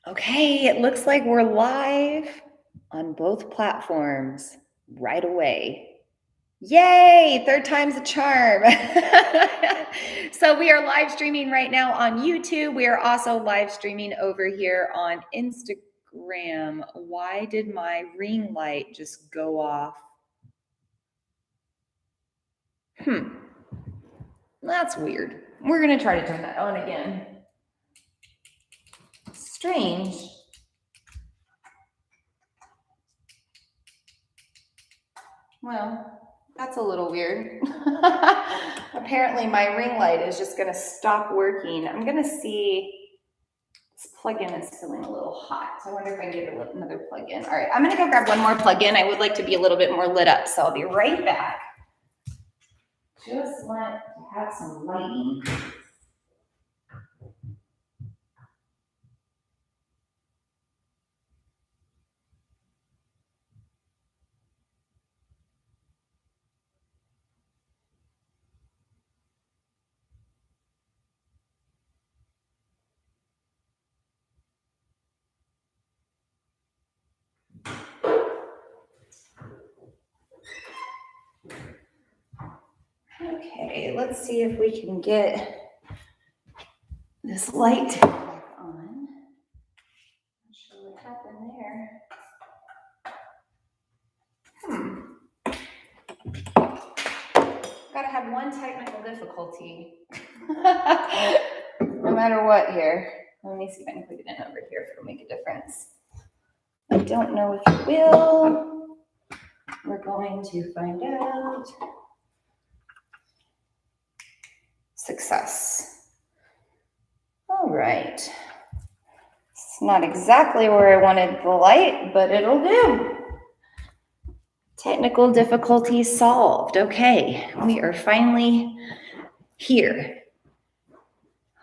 Okay, it looks like we're live on both platforms right away. Yay, third time's a charm. So we are live streaming right now on YouTube. We are also live streaming over here on Instagram. Why did my ring light just go off? That's weird. We're going to try to turn that on again. Strange. Well, that's a little weird. Apparently my ring light is just going to stop working. I'm going to see. This plug-in is feeling a little hot, so I wonder if I can get another plug-in. All right, I'm going to go grab one more plug-in. I would like to be a little bit more lit up, so I'll be right back. Just want to have some lighting. Okay, let's see if we can get this light back on. Not sure what happened there. Gotta have one technical difficulty. No matter what here. Let me see if I can put it in over here if it'll make a difference. I don't know if it will. We're going to find out. Success. All right. It's not exactly where I wanted the light, but it'll do. Technical difficulties solved. Okay, we are finally here.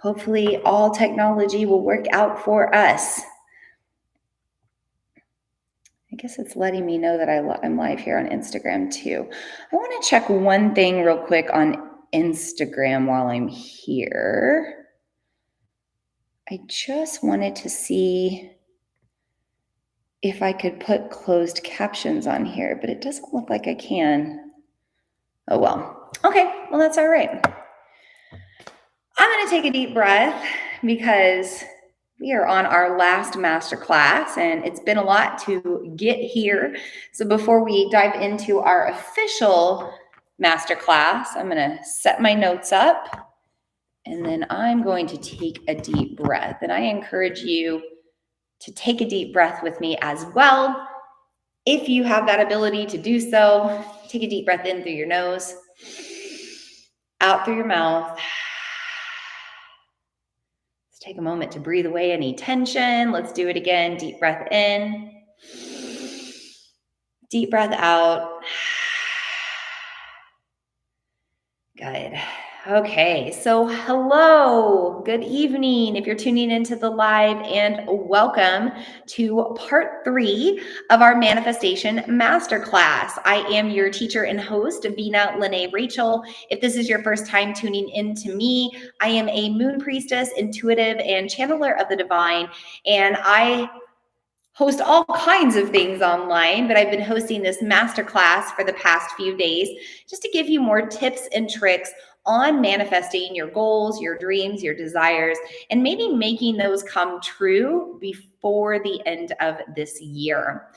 Hopefully all technology will work out for us. I guess it's letting me know that I'm live here on Instagram too. I want to check one thing real quick on Instagram while I'm here. I just wanted to see if I could put closed captions on here, but it doesn't look like I can. Oh well. Okay, well that's all right. I'm going to take a deep breath because we are on our last masterclass and it's been a lot to get here. So before we dive into our official masterclass, I'm going to set my notes up and then I'm going to take a deep breath. And I encourage you to take a deep breath with me as well. If you have that ability to do so, take a deep breath in through your nose, out through your mouth. Let's take a moment to breathe away any tension. Let's do it again. Deep breath in. Deep breath out. Good. Okay, so hello, good evening if you're tuning into the live, and welcome to part 3 of our Manifestation Masterclass. I am your teacher and host, Vina Lene Rachel. If this is your first time tuning in to me, I am a moon priestess, intuitive, and channeler of the divine, and I host all kinds of things online, but I've been hosting this masterclass for the past few days just to give you more tips and tricks on manifesting your goals, your dreams, your desires, and maybe making those come true before the end of this year.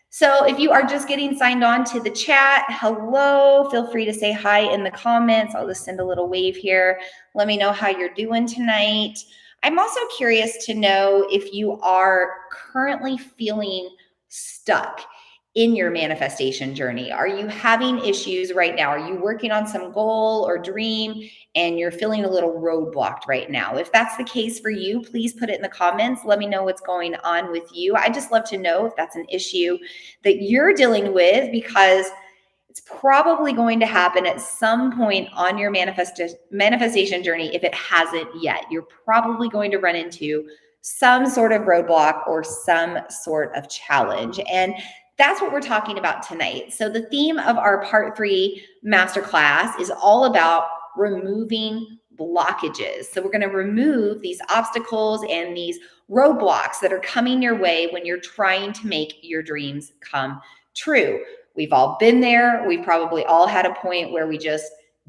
So if you are just getting signed on to the chat, hello, feel free to say hi in the comments. I'll just send a little wave here. Let me know how you're doing tonight. I'm also curious to know if you are currently feeling stuck in your manifestation journey. Are you having issues right now? Are you working on some goal or dream and you're feeling a little roadblocked right now? If that's the case for you, please put it in the comments. Let me know what's going on with you. I just love to know if that's an issue that you're dealing with, because it's probably going to happen at some point on your manifestation journey. If it hasn't yet, you're probably going to run into some sort of roadblock or some sort of challenge. And that's what we're talking about tonight. So the theme of our part 3 masterclass is all about removing blockages. So we're going to remove these obstacles and these roadblocks that are coming your way when you're trying to make your dreams come true. We've all been there. We've probably all had a point where we just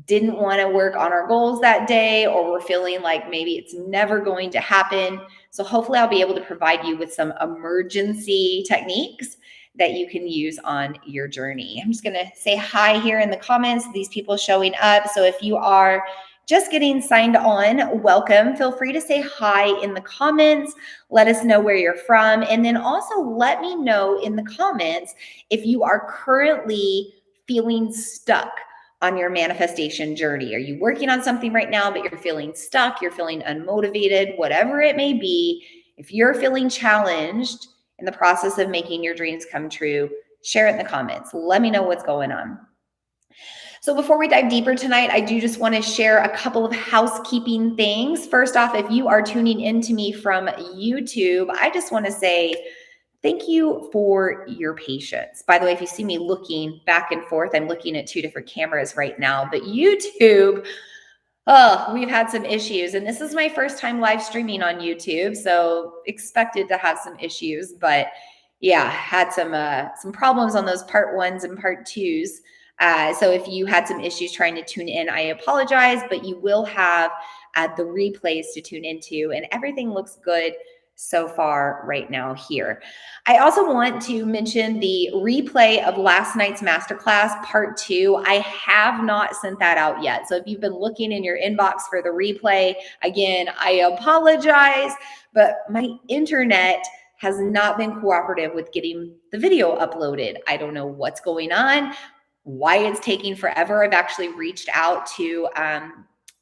didn't want to work on our goals that day, or we're feeling like maybe it's never going to happen. So hopefully I'll be able to provide you with some emergency techniques that you can use on your journey. I'm just going to say hi here in the comments, these people showing up. So if you are just getting signed on, welcome. Feel free to say hi in the comments. Let us know where you're from. And then also let me know in the comments if you are currently feeling stuck on your manifestation journey. Are you working on something right now, but you're feeling stuck, you're feeling unmotivated, whatever it may be? If you're feeling challenged in the process of making your dreams come true, share it in the comments. Let me know what's going on. So before we dive deeper tonight, I do just want to share a couple of housekeeping things. First off, if you are tuning into me from YouTube, I just want to say thank you for your patience. By the way, if you see me looking back and forth, I'm looking at two different cameras right now, but YouTube, oh, we've had some issues, and this is my first time live streaming on YouTube, so expected to have some issues, but yeah, had some problems on those part ones and part twos. So if you had some issues trying to tune in, I apologize, but you will have the replays to tune into, and everything looks good so far right now here. I also want to mention the replay of last night's masterclass part 2. I have not sent that out yet. So if you've been looking in your inbox for the replay, again, I apologize, but my internet has not been cooperative with getting the video uploaded. I don't know what's going on, why it's taking forever. I've actually reached out to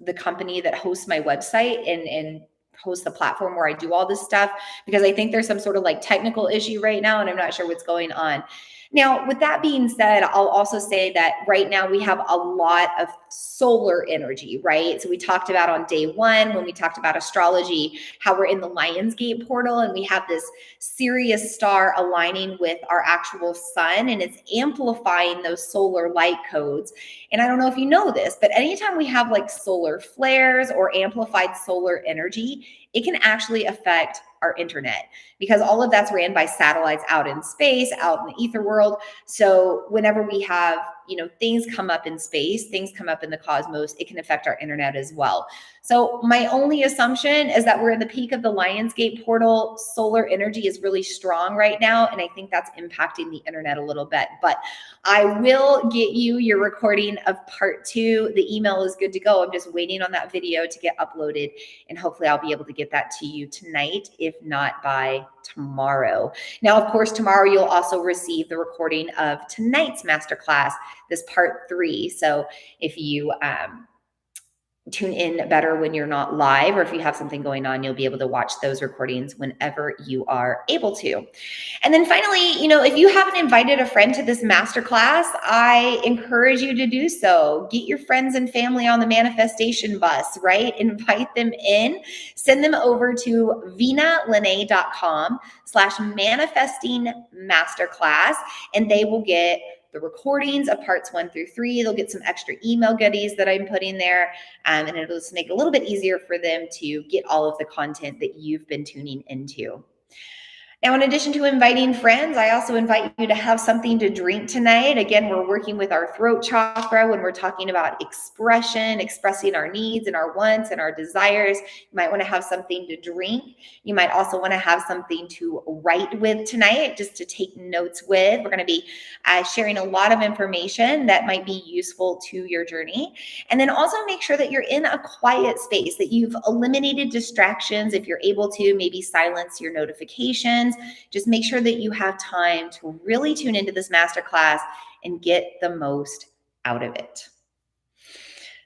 the company that hosts my website and host the platform where I do all this stuff, because I think there's some sort of like technical issue right now and I'm not sure what's going on. Now, with that being said, I'll also say that right now we have a lot of solar energy, right? So we talked about on day 1, when we talked about astrology, how we're in the Lionsgate portal and we have this Sirius star aligning with our actual sun, and it's amplifying those solar light codes. And I don't know if you know this, but anytime we have like solar flares or amplified solar energy, it can actually affect our internet, because all of that's ran by satellites out in space, out in the ether world. So whenever we have, things come up in space, things come up in the cosmos, it can affect our internet as well. So my only assumption is that we're in the peak of the Lionsgate portal. Solar energy is really strong right now, and I think that's impacting the internet a little bit. But I will get you your recording of part 2. The email is good to go. I'm just waiting on that video to get uploaded, and hopefully I'll be able to get that to you tonight, if not by tomorrow. Now, of course, tomorrow you'll also receive the recording of tonight's masterclass, this part 3. So if you tune in better when you're not live, or if you have something going on, you'll be able to watch those recordings whenever you are able to. And then finally, if you haven't invited a friend to this masterclass, I encourage you to do so. Get your friends and family on the manifestation bus, right? Invite them in, send them over to vinalene.com/manifesting masterclass, and they will get the recordings of parts 1 through 3. They'll get some extra email goodies that I'm putting there, and it'll just make it a little bit easier for them to get all of the content that you've been tuning into. Now, in addition to inviting friends, I also invite you to have something to drink tonight. Again, we're working with our throat chakra when we're talking about expression, expressing our needs and our wants and our desires. You might want to have something to drink. You might also want to have something to write with tonight, just to take notes with. We're going to be sharing a lot of information that might be useful to your journey. And then also make sure that you're in a quiet space, that you've eliminated distractions. If you're able to, maybe silence your notifications. Just make sure that you have time to really tune into this masterclass and get the most out of it.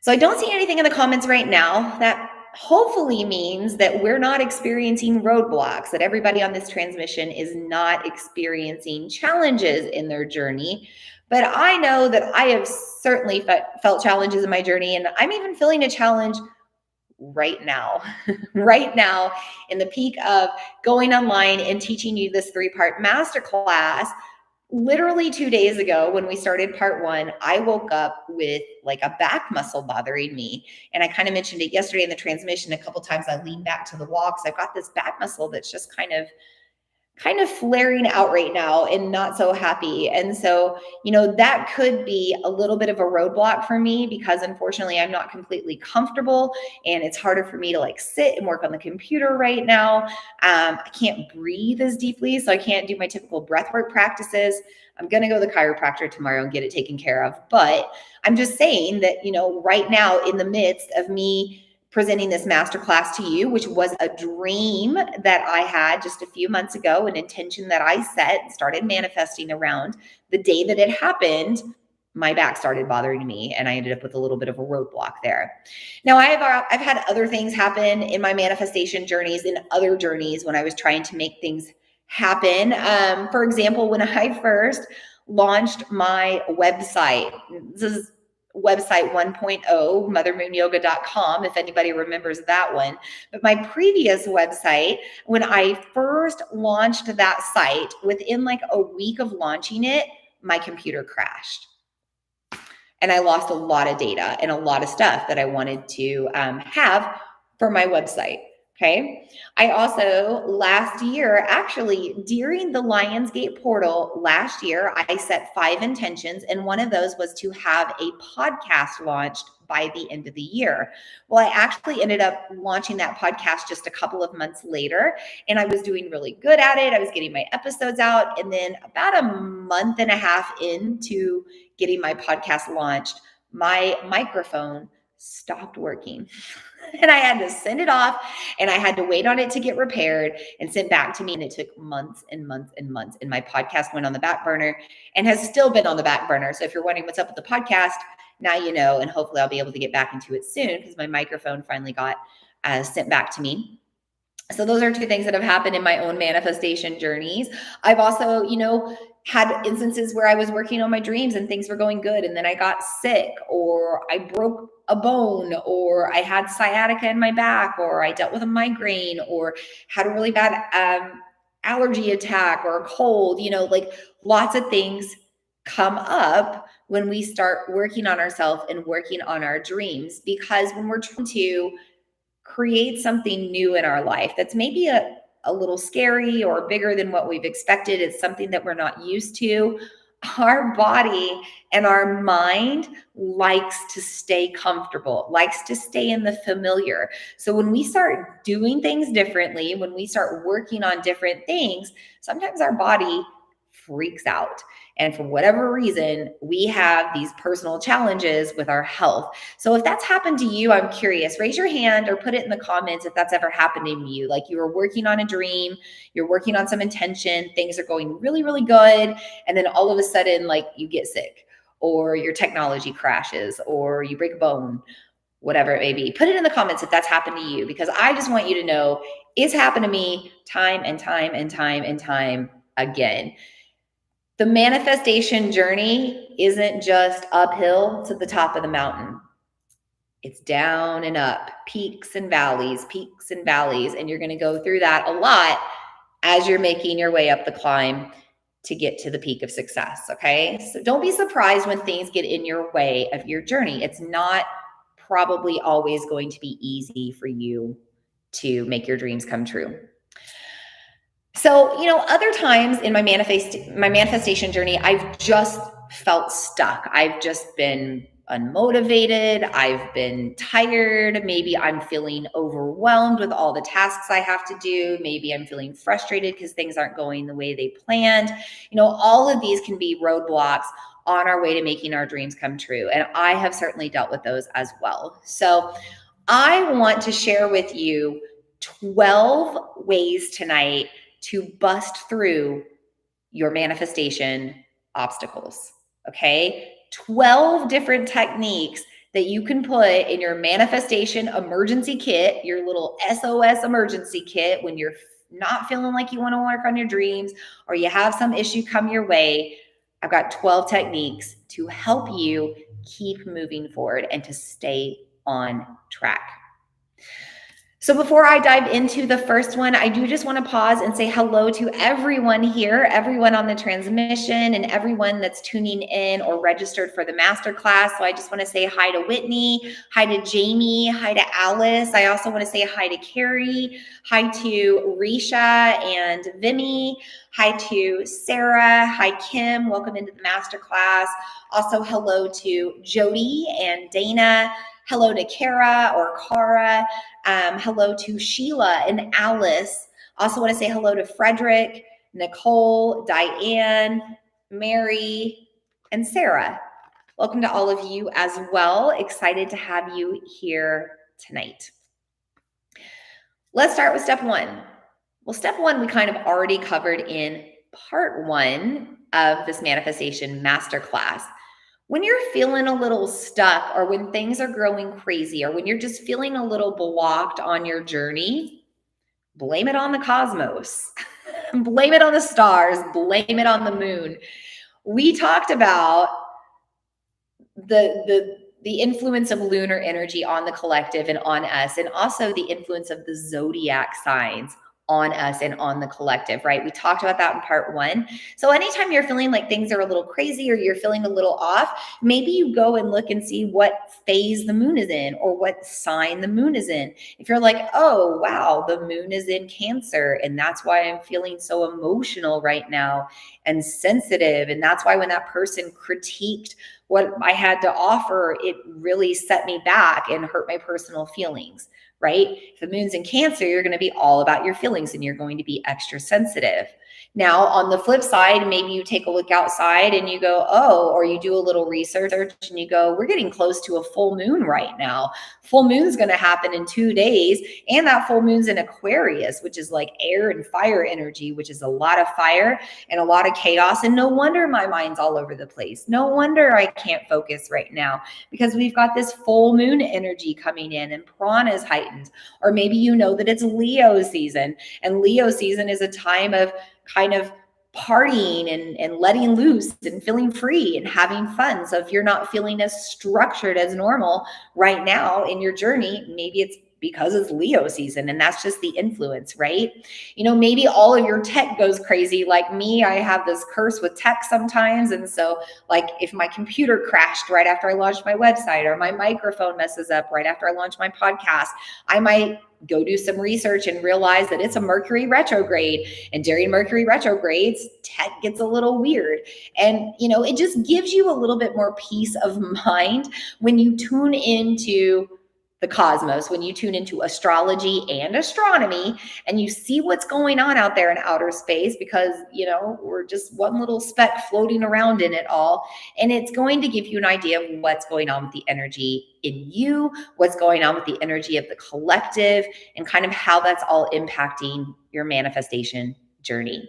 So I don't see anything in the comments right now. That hopefully means that we're not experiencing roadblocks, that everybody on this transmission is not experiencing challenges in their journey. But I know that I have certainly felt challenges in my journey, and I'm even feeling a challenge right now, right now in the peak of going online and teaching you this 3-part masterclass. literally 2 days ago when we started part 1, I woke up with like a back muscle bothering me. And I kind of mentioned it yesterday in the transmission. A couple times I leaned back to the wall because I've got this back muscle that's just kind of flaring out right now and not so happy. And so, that could be a little bit of a roadblock for me because unfortunately I'm not completely comfortable and it's harder for me to like sit and work on the computer right now. I can't breathe as deeply, so I can't do my typical breathwork practices. I'm going to go to the chiropractor tomorrow and get it taken care of. But I'm just saying that, right now in the midst of me presenting this masterclass to you, which was a dream that I had just a few months ago, an intention that I set and started manifesting around. The day that it happened, my back started bothering me and I ended up with a little bit of a roadblock there. Now I've had other things happen in my manifestation journeys, in other journeys when I was trying to make things happen. For example, when I first launched my website, this is website 1.0, mothermoonyoga.com, if anybody remembers that one. But my previous website, when I first launched that site, within like a week of launching it, my computer crashed. And I lost a lot of data and a lot of stuff that I wanted to have for my website. Okay. I also last year, actually during the Lionsgate portal last year, I set 5 intentions. And one of those was to have a podcast launched by the end of the year. Well, I actually ended up launching that podcast just a couple of months later, and I was doing really good at it. I was getting my episodes out. And then about a month and a half into getting my podcast launched, my microphone stopped working. And I had to send it off and I had to wait on it to get repaired and sent back to me. And it took months and months and months. And my podcast went on the back burner and has still been on the back burner. So if you're wondering what's up with the podcast, now you know, and hopefully I'll be able to get back into it soon because my microphone finally got sent back to me. So those are 2 things that have happened in my own manifestation journeys. I've also, had instances where I was working on my dreams and things were going good. And then I got sick, or I broke a bone, or I had sciatica in my back, or I dealt with a migraine, or had a really bad allergy attack or a cold, like lots of things come up when we start working on ourselves and working on our dreams. Because when we're trying to create something new in our life that's maybe a little scary or bigger than what we've expected, it's something that we're not used to, our body and our mind likes to stay comfortable, likes to stay in the familiar. So when we start doing things differently, when we start working on different things, sometimes our body freaks out. And for whatever reason, we have these personal challenges with our health. So if that's happened to you, I'm curious, raise your hand or put it in the comments if that's ever happened to you. Like you were working on a dream, you're working on some intention, things are going really, really good. And then all of a sudden, like you get sick, or your technology crashes, or you break a bone, whatever it may be. Put it in the comments if that's happened to you, because I just want you to know it's happened to me time and time and time and time again. The manifestation journey isn't just uphill to the top of the mountain. It's down and up, peaks and valleys, and you're going to go through that a lot as you're making your way up the climb to get to the peak of success, okay? So don't be surprised when things get in your way of your journey. It's not probably always going to be easy for you to make your dreams come true. So, other times in my manifestation journey, I've just felt stuck. I've just been unmotivated. I've been tired. Maybe I'm feeling overwhelmed with all the tasks I have to do. Maybe I'm feeling frustrated because things aren't going the way they planned. All of these can be roadblocks on our way to making our dreams come true. And I have certainly dealt with those as well. So I want to share with you 12 ways tonight to bust through your manifestation obstacles, okay? 12 different techniques that you can put in your manifestation emergency kit, your little SOS emergency kit when you're not feeling like you want to work on your dreams or you have some issue come your way. I've got 12 techniques to help you keep moving forward and to stay on track. So before I dive into the first one, I do just want to pause and say hello to everyone here, everyone on the transmission, and everyone that's tuning in or registered for the masterclass. So I just want to say hi to Whitney, hi to Jamie, hi to Alice. I also want to say hi to Carrie, hi to Risha and Vimy, hi to Sarah, hi Kim, welcome into the masterclass. Also hello to Jody and Dana. Hello to Kara or Kara. Hello to Sheila and Alice. Also want to say hello to Frederick, Nicole, Diane, Mary, and Sarah. Welcome to all of you as well. Excited to have you here tonight. Let's start with step one. Well, step one, we kind of already covered in part one of this manifestation masterclass. When you're feeling a little stuck, or when things are growing crazy, or when you're just feeling a little blocked on your journey, blame it on the cosmos. Blame it on the stars. Blame it on the moon. We talked about the influence of lunar energy on the collective and on us, and also the influence of the zodiac signs on us and on the collective, right? We talked about that in part one. So anytime you're feeling like things are a little crazy or you're feeling a little off, maybe you go and look and see what phase the moon is in or what sign the moon is in. If you're like, oh, wow, the moon is in Cancer, and that's why I'm feeling so emotional right now and sensitive. And that's why when that person critiqued what I had to offer, it really set me back and hurt my personal feelings, right? If the moon's in Cancer, you're going to be all about your feelings and you're going to be extra sensitive. Now, on the flip side, maybe you take a look outside and you go, oh, or you do a little research and you go, we're getting close to a full moon right now. Full moon's going to happen in 2 days. And that full moon's in Aquarius, which is like air and fire energy, which is a lot of fire and a lot of chaos. And no wonder my mind's all over the place. No wonder I can't focus right now, because we've got this full moon energy coming in and prana is heightened. Or maybe you know that it's Leo season, and Leo season is a time of kind of partying and letting loose and feeling free and having fun. So if you're not feeling as structured as normal right now in your journey, maybe it's because it's Leo season, and that's just the influence, right? You know, maybe all of your tech goes crazy. Like me, I have this curse with tech sometimes. And so like if my computer crashed right after I launched my website, or my microphone messes up right after I launch my podcast, I might go do some research and realize that it's a Mercury retrograde. And during Mercury retrogrades, tech gets a little weird. And, you know, it just gives you a little bit more peace of mind when you tune into the cosmos, when you tune into astrology and astronomy and you see what's going on out there in outer space, because, you know, we're just one little speck floating around in it all. And it's going to give you an idea of what's going on with the energy in you, what's going on with the energy of the collective, and kind of how that's all impacting your manifestation journey.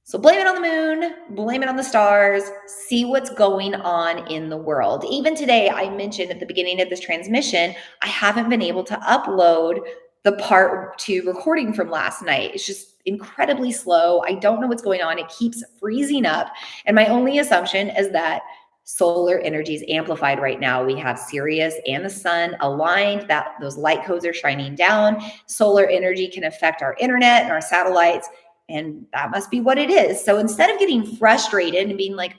So blame it on the moon, blame it on the stars, see what's going on in the world. Even today, I mentioned at the beginning of this transmission, I haven't been able to upload the part 2 recording from last night. It's just incredibly slow. I don't know what's going on. It keeps freezing up. And my only assumption is that solar energy is amplified right now. We have Sirius and the sun aligned, that those light codes are shining down. Solar energy can affect our internet and our satellites. And that must be what it is. So instead of getting frustrated and being like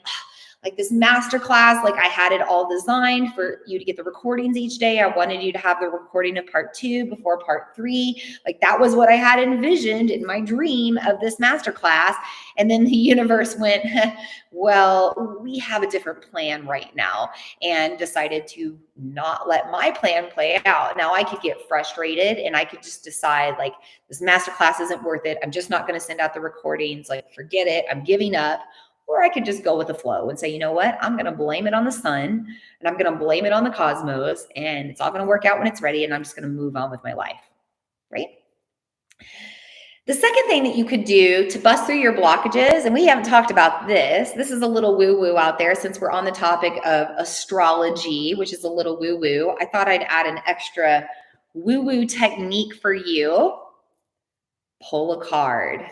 this masterclass, like I had it all designed for you to get the recordings each day. I wanted you to have the recording of part 2 before part 3. Like that was what I had envisioned in my dream of this masterclass. And then the universe went, well, we have a different plan right now, and decided to not let my plan play out. Now I could get frustrated and I could just decide like this masterclass isn't worth it. I'm just not going to send out the recordings. Like forget it. I'm giving up. Or I could just go with the flow and say, you know what? I'm going to blame it on the sun, and I'm going to blame it on the cosmos, and it's all going to work out when it's ready. And I'm just going to move on with my life. Right? The second thing that you could do to bust through your blockages, and we haven't talked about this, this is a little woo-woo out there since we're on the topic of astrology, which is a little woo-woo. I thought I'd add an extra woo-woo technique for you. Pull a card.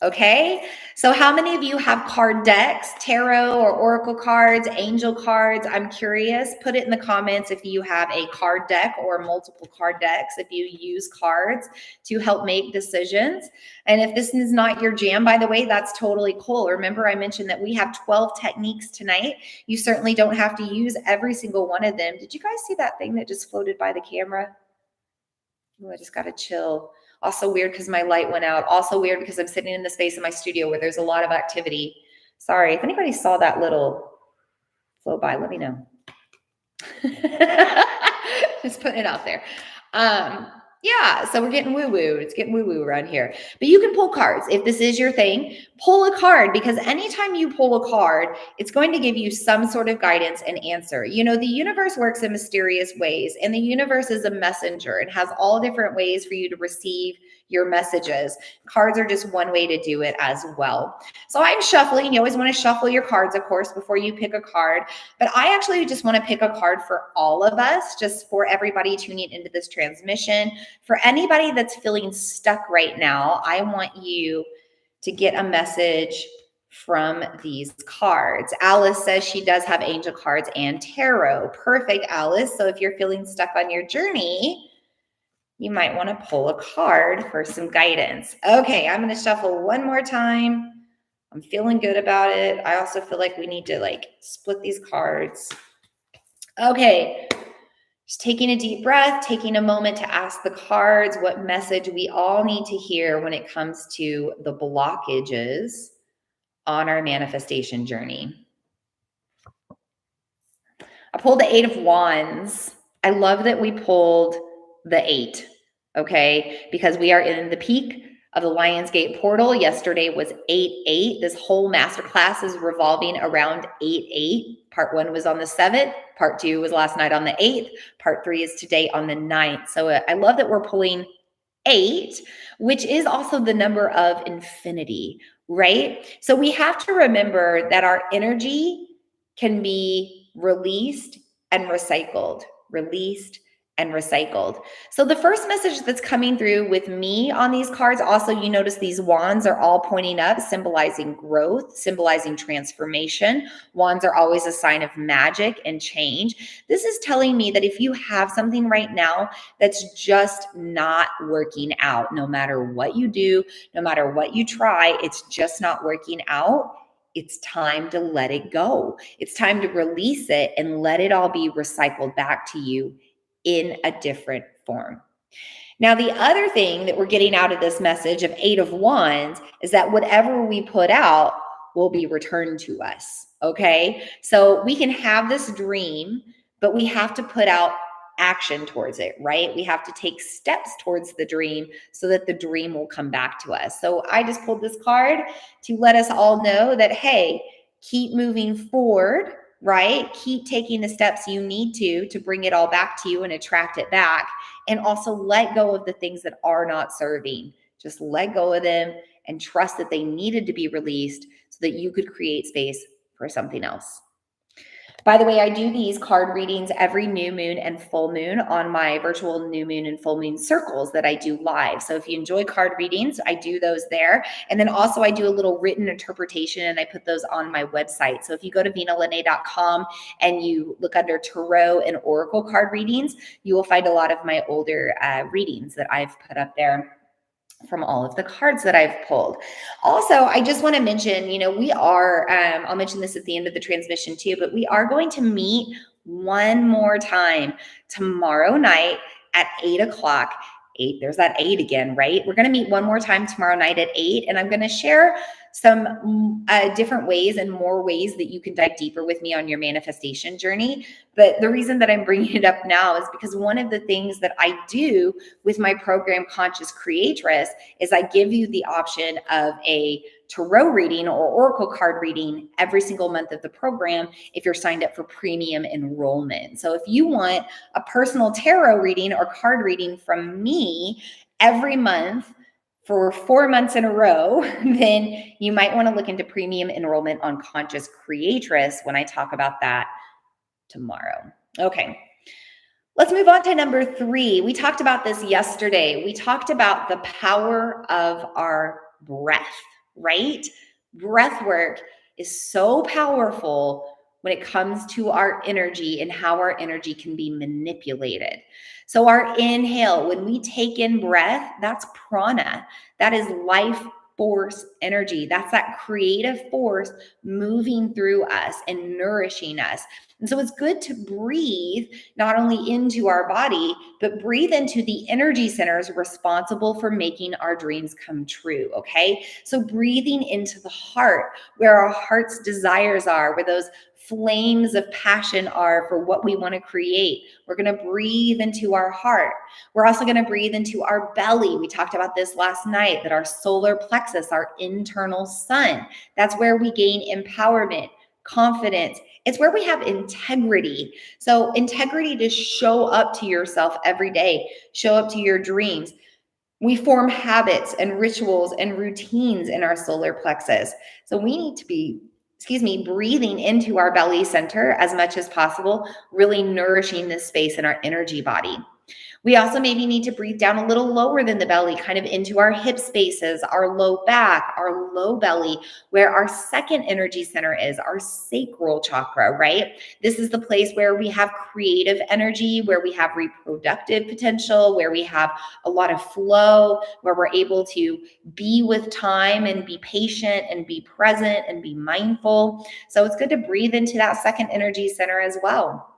Okay, so how many of you have card decks, tarot or oracle cards, angel cards? I'm curious. Put it in the comments if you have a card deck or multiple card decks, if you use cards to help make decisions. And if this is not your jam, by the way, that's totally cool. Remember, I mentioned that we have 12 techniques tonight. You certainly don't have to use every single one of them. Did you guys see that thing that just floated by the camera? Oh, I just got to chill. Also weird because my light went out. Also weird because I'm sitting in the space in my studio where there's a lot of activity. Sorry, if anybody saw that little flow by, let me know. Just putting it out there. Yeah, so we're getting woo-woo. It's getting woo-woo around here. But you can pull cards. If this is your thing, pull a card, because anytime you pull a card, it's going to give you some sort of guidance and answer. You know, the universe works in mysterious ways, and the universe is a messenger. It has all different ways for you to receive your messages. Cards are just one way to do it as well. So I'm shuffling. You always want to shuffle your cards, of course, before you pick a card. But I actually just want to pick a card for all of us, just for everybody tuning into this transmission. For anybody that's feeling stuck right now, I want you to get a message from these cards. Alice says she does have angel cards and tarot. Perfect, Alice. So if you're feeling stuck on your journey, you might want to pull a card for some guidance. Okay, I'm going to shuffle one more time. I'm feeling good about it. I also feel like we need to split these cards. Okay, just taking a deep breath, taking a moment to ask the cards what message we all need to hear when it comes to the blockages on our manifestation journey. I pulled the 8 of Wands. I love that we pulled the 8, okay? Because we are in the peak of the Lionsgate portal. Yesterday was 8-8. This whole masterclass is revolving around 8-8. Part 1 was on the 7th. Part 2 was last night on the 8th. Part 3 is today on the 9th. So I love that we're pulling 8, which is also the number of infinity, right? So we have to remember that our energy can be released and recycled, released and recycled. So the first message that's coming through with me on these cards, also you notice these wands are all pointing up, symbolizing growth, symbolizing transformation. Wands are always a sign of magic and change. This is telling me that if you have something right now that's just not working out, no matter what you do, no matter what you try, it's just not working out. It's time to let it go. It's time to release it and let it all be recycled back to you in a different form. Now, the other thing that we're getting out of this message of 8 of Wands is that whatever we put out will be returned to us. Okay. So we can have this dream, but we have to put out action towards it, right? We have to take steps towards the dream so that the dream will come back to us. So I just pulled this card to let us all know that, hey, keep moving forward, right? Keep taking the steps you need to bring it all back to you and attract it back. And also let go of the things that are not serving. Just let go of them and trust that they needed to be released so that you could create space for something else. By the way, I do these card readings every new moon and full moon on my virtual new moon and full moon circles that I do live. So if you enjoy card readings, I do those there. And then also I do a little written interpretation and I put those on my website. So if you go to vinalene.com and you look under tarot and oracle card readings, you will find a lot of my older readings that I've put up there from all of the cards that I've pulled. Also, I just want to mention, we are, I'll mention this at the end of the transmission too, but we are going to meet one more time tomorrow night at 8:00. 8, there's that 8 again, right? We're going to meet one more time tomorrow night at 8, and I'm going to share some different ways and more ways that you can dive deeper with me on your manifestation journey. But the reason that I'm bringing it up now is because one of the things that I do with my program Conscious Creatress is I give you the option of a tarot reading or oracle card reading every single month of the program if you're signed up for premium enrollment. So if you want a personal tarot reading or card reading from me every month for 4 months in a row, then you might want to look into premium enrollment on Conscious Creatress when I talk about that tomorrow. Okay. Let's move on to number 3. We talked about this yesterday. We talked about the power of our breath, right? Breath work is so powerful when it comes to our energy and how our energy can be manipulated. So, our inhale, when we take in breath, that's prana. That is life force energy. That's that creative force moving through us and nourishing us. And so, it's good to breathe not only into our body, but breathe into the energy centers responsible for making our dreams come true. Okay. So, breathing into the heart, where our heart's desires are, where those flames of passion are for what we want to create. We're going to breathe into our heart. We're also going to breathe into our belly. We talked about this last night, that our solar plexus, our internal sun, that's where we gain empowerment, confidence. It's where we have integrity. So integrity to show up to yourself every day, show up to your dreams. We form habits and rituals and routines in our solar plexus. So we need to be, breathing into our belly center as much as possible, really nourishing this space in our energy body. We also maybe need to breathe down a little lower than the belly, kind of into our hip spaces, our low back, our low belly, where our second energy center is, our sacral chakra, right? This is the place where we have creative energy, where we have reproductive potential, where we have a lot of flow, where we're able to be with time and be patient and be present and be mindful. So it's good to breathe into that second energy center as well.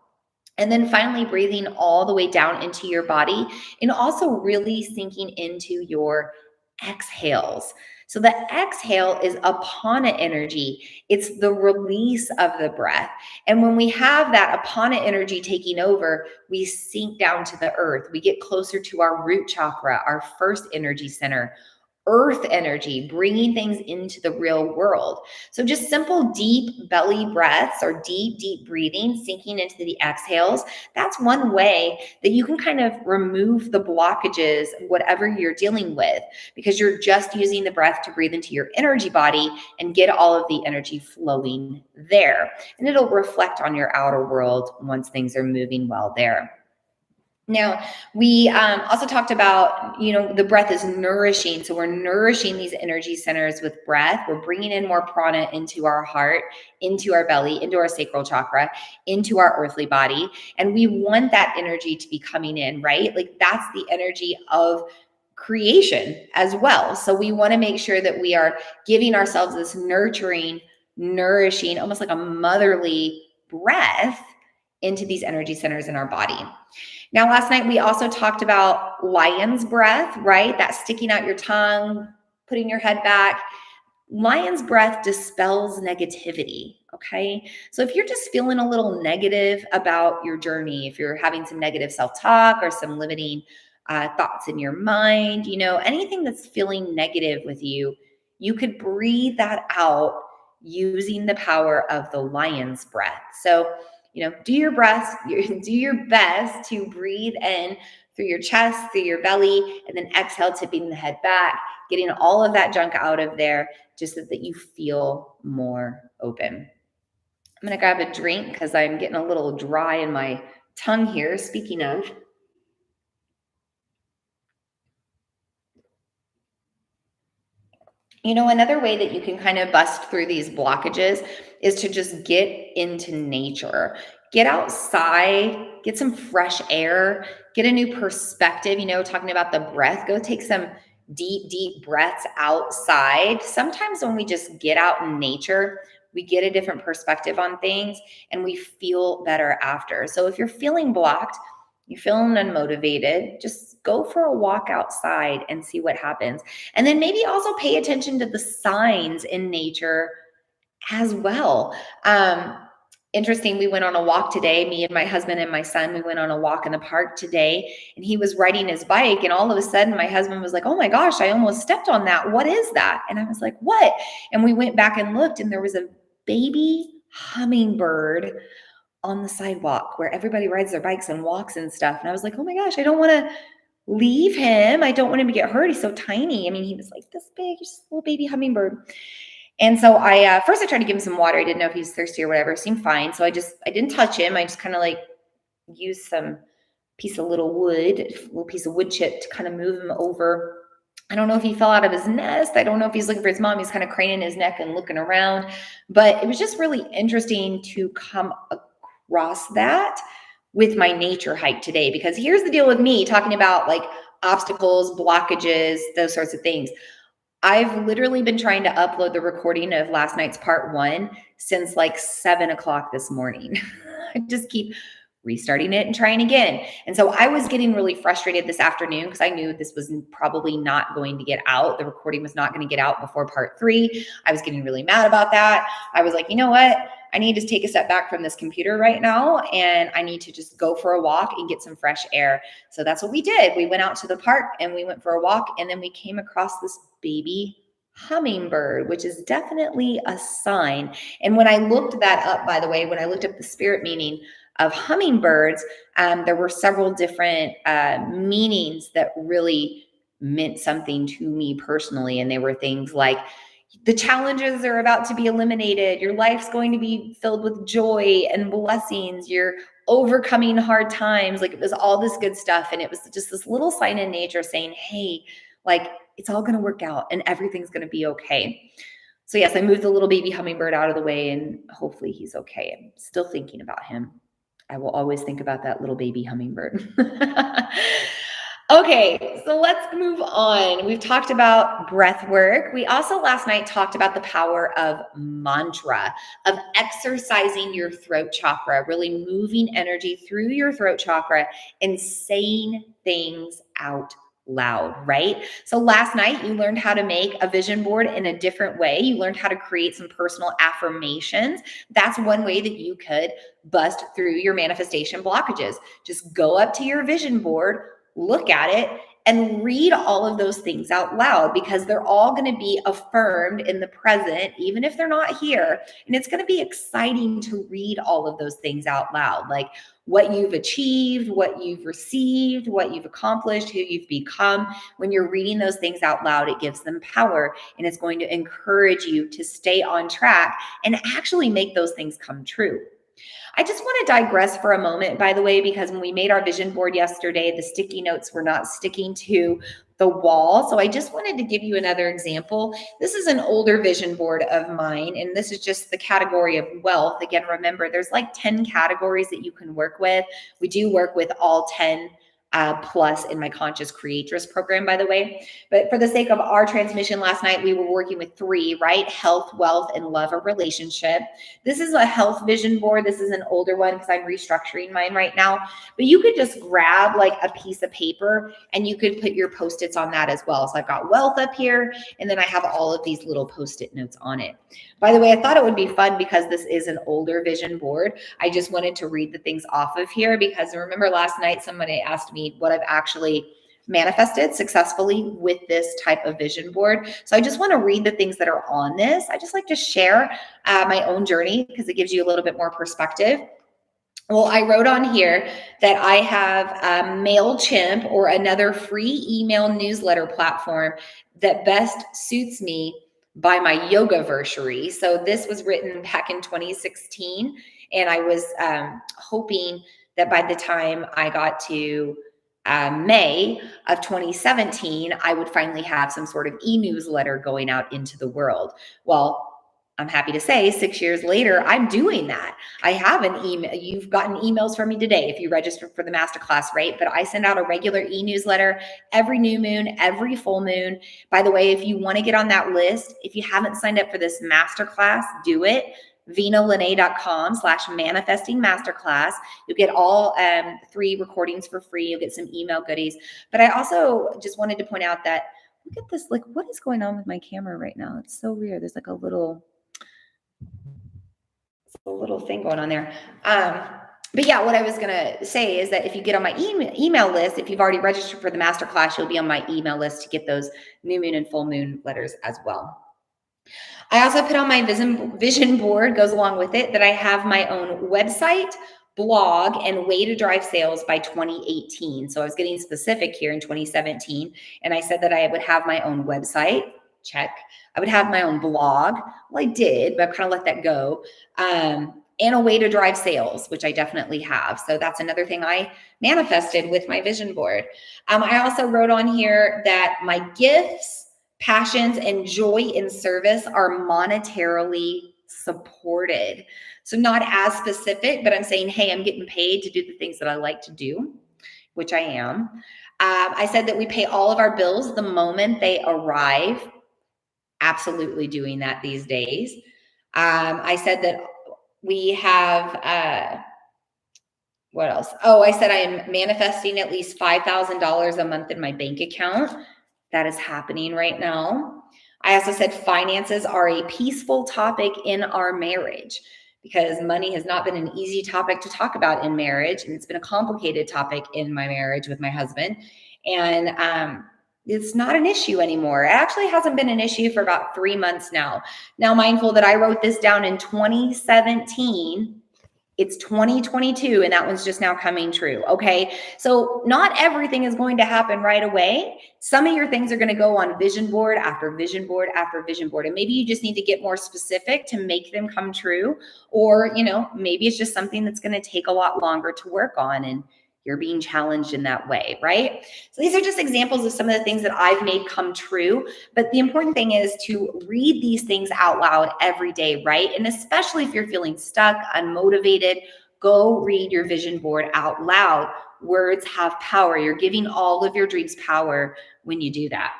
And then finally, breathing all the way down into your body and also really sinking into your exhales. So the exhale is apana energy. It's the release of the breath. And when we have that apana energy taking over, we sink down to the earth. We get closer to our root chakra, our first energy center. Earth energy, bringing things into the real world. So just simple deep belly breaths or deep breathing, sinking into the exhales. That's one way that you can kind of remove the blockages, whatever you're dealing with, because you're just using the breath to breathe into your energy body and get all of the energy flowing there. And it'll reflect on your outer world once things are moving well there. Now, we also talked about, the breath is nourishing. So we're nourishing these energy centers with breath. We're bringing in more prana into our heart, into our belly, into our sacral chakra, into our earthly body. And we want that energy to be coming in, right? Like that's the energy of creation as well. So we want to make sure that we are giving ourselves this nurturing, nourishing, almost like a motherly breath into these energy centers in our body. Now, last night we also talked about lion's breath, right? That sticking out your tongue, putting your head back. Lion's breath dispels negativity, okay? So if you're just feeling a little negative about your journey, if you're having some negative self-talk or some limiting thoughts in your mind, anything that's feeling negative with you, you could breathe that out using the power of the lion's breath. So do your breath, do your best to breathe in through your chest, through your belly, and then exhale, tipping the head back, getting all of that junk out of there just so that you feel more open. I'm going to grab a drink because I'm getting a little dry in my tongue here. Speaking of, another way that you can kind of bust through these blockages is to just get into nature. Get outside, get some fresh air, get a new perspective. Talking about the breath, go take some deep breaths outside. Sometimes when we just get out in nature, we get a different perspective on things and we feel better after. So if you're feeling blocked, you're feeling unmotivated, just go for a walk outside and see what happens. And then maybe also pay attention to the signs in nature as well. Interesting, we went on a walk today, me and my husband and my son, we went on a walk in the park today, and he was riding his bike, and all of a sudden my husband was like, oh my gosh, I almost stepped on that. What is that? And I was like, what? And we went back and looked, and there was a baby hummingbird on the sidewalk where everybody rides their bikes and walks and stuff. And I was like, oh my gosh, I don't want to leave him. I don't want him to get hurt. He's so tiny. I mean, he was like this big, just a little baby hummingbird. And so first I tried to give him some water. I didn't know if he was thirsty or whatever. It seemed fine. So I didn't touch him. I just kind of used some little piece of wood chip to kind of move him over I don't know if he fell out of his nest. I don't know if he's looking for his mom. He's kind of craning his neck and looking around. But it was just really interesting to come across that with my nature hike today, because here's the deal with me talking about like obstacles, blockages, those sorts of things. I've literally been trying to upload the recording of last night's part 1 since like 7 o'clock this morning. I just keep restarting it and trying again. And so I was getting really frustrated this afternoon because I knew this was probably not going to get out. The recording was not going to get out before part 3. I was getting really mad about that. I was like, you know what? I need to take a step back from this computer right now, and I need to just go for a walk and get some fresh air. So that's what we did. We went out to the park and we went for a walk, and then we came across this baby hummingbird, which is definitely a sign. And when I looked that up, by the way, when I looked up the spirit meaning of hummingbirds, there were several different meanings that really meant something to me personally. And they were things like, the challenges are about to be eliminated. Your life's going to be filled with joy and blessings. You're overcoming hard times. Like, it was all this good stuff. And it was just this little sign in nature saying, hey, like, it's all going to work out and everything's going to be okay. So yes, I moved the little baby hummingbird out of the way, and hopefully he's okay. I'm still thinking about him. I will always think about that little baby hummingbird. Okay, so let's move on. We've talked about breath work. We also last night talked about the power of mantra, of exercising your throat chakra, really moving energy through your throat chakra and saying things out loud, right? So last night you learned how to make a vision board in a different way. You learned how to create some personal affirmations. That's one way that you could bust through your manifestation blockages. Just go up to your vision board, look at it, and read all of those things out loud, because they're all going to be affirmed in the present, even if they're not here. And it's going to be exciting to read all of those things out loud, like what you've achieved, what you've received, what you've accomplished, who you've become. When you're reading those things out loud, it gives them power, and it's going to encourage you to stay on track and actually make those things come true. I just want to digress for a moment, by the way, because when we made our vision board yesterday, the sticky notes were not sticking to the wall. So I just wanted to give you another example. This is an older vision board of mine, and this is just the category of wealth. Again, remember, there's like 10 categories that you can work with. We do work with all 10 plus in my Conscious Creatress program, by the way. But for the sake of our transmission last night, we were working with 3, right? Health, wealth, and love or relationship. This is a health vision board. This is an older one because I'm restructuring mine right now. But you could just grab like a piece of paper and you could put your Post-its on that as well. So I've got wealth up here, and then I have all of these little Post-it notes on it. By the way, I thought it would be fun because this is an older vision board. I just wanted to read the things off of here because remember last night somebody asked me what I've actually manifested successfully with this type of vision board. So I just want to read the things that are on this. I just like to share my own journey because it gives you a little bit more perspective. Well, I wrote on here that I have MailChimp, or another free email newsletter platform that best suits me, by my yogaversary. So this was written back in 2016, and I was hoping that by the time I got to May of 2017, I would finally have some sort of e-newsletter going out into the world. Well, I'm happy to say 6 years later, I'm doing that. I have an email. You've gotten emails from me today if you registered for the masterclass, right? But I send out a regular e-newsletter every new moon, every full moon. By the way, if you want to get on that list, if you haven't signed up for this masterclass, do it. VinaLene.com/manifesting masterclass. You'll get all 3 recordings for free. You'll get some email goodies. But I also just wanted to point out that, look at this, like, what is going on with my camera right now? It's so weird. There's like a little thing going on there. But yeah, what I was going to say is that if you get on my email list, if you've already registered for the masterclass, you'll be on my email list to get those new moon and full moon letters as well. I also put on my vision board, goes along with it, that I have my own website, blog, and way to drive sales by 2018. So I was getting specific here in 2017. And I said that I would have my own website. Check. I would have my own blog. Well, I did, but I kind of let that go. and a way to drive sales, which I definitely have. So that's another thing I manifested with my vision board. I also wrote on here that my gifts, passions, and joy in service are monetarily supported. So not as specific, but I'm saying, hey, I'm getting paid to do the things that I like to do, which I am. I said that we pay all of our bills the moment they arrive. Absolutely doing that these days. I said that we have, what else? Oh, I said I am manifesting at least $5,000 a month in my bank account. That is happening right now. I also said finances are a peaceful topic in our marriage, because money has not been an easy topic to talk about in marriage. And it's been a complicated topic in my marriage with my husband. And it's not an issue anymore. It actually hasn't been an issue for about 3 months now. Now, mindful that I wrote this down in 2017. It's 2022, and that one's just now coming true. Okay. So not everything is going to happen right away. Some of your things are going to go on vision board after vision board after vision board. And maybe you just need to get more specific to make them come true. Or, maybe it's just something that's going to take a lot longer to work on, and you're being challenged in that way, right? So these are just examples of some of the things that I've made come true. But the important thing is to read these things out loud every day, right? And especially if you're feeling stuck, unmotivated, go read your vision board out loud. Words have power. You're giving all of your dreams power when you do that.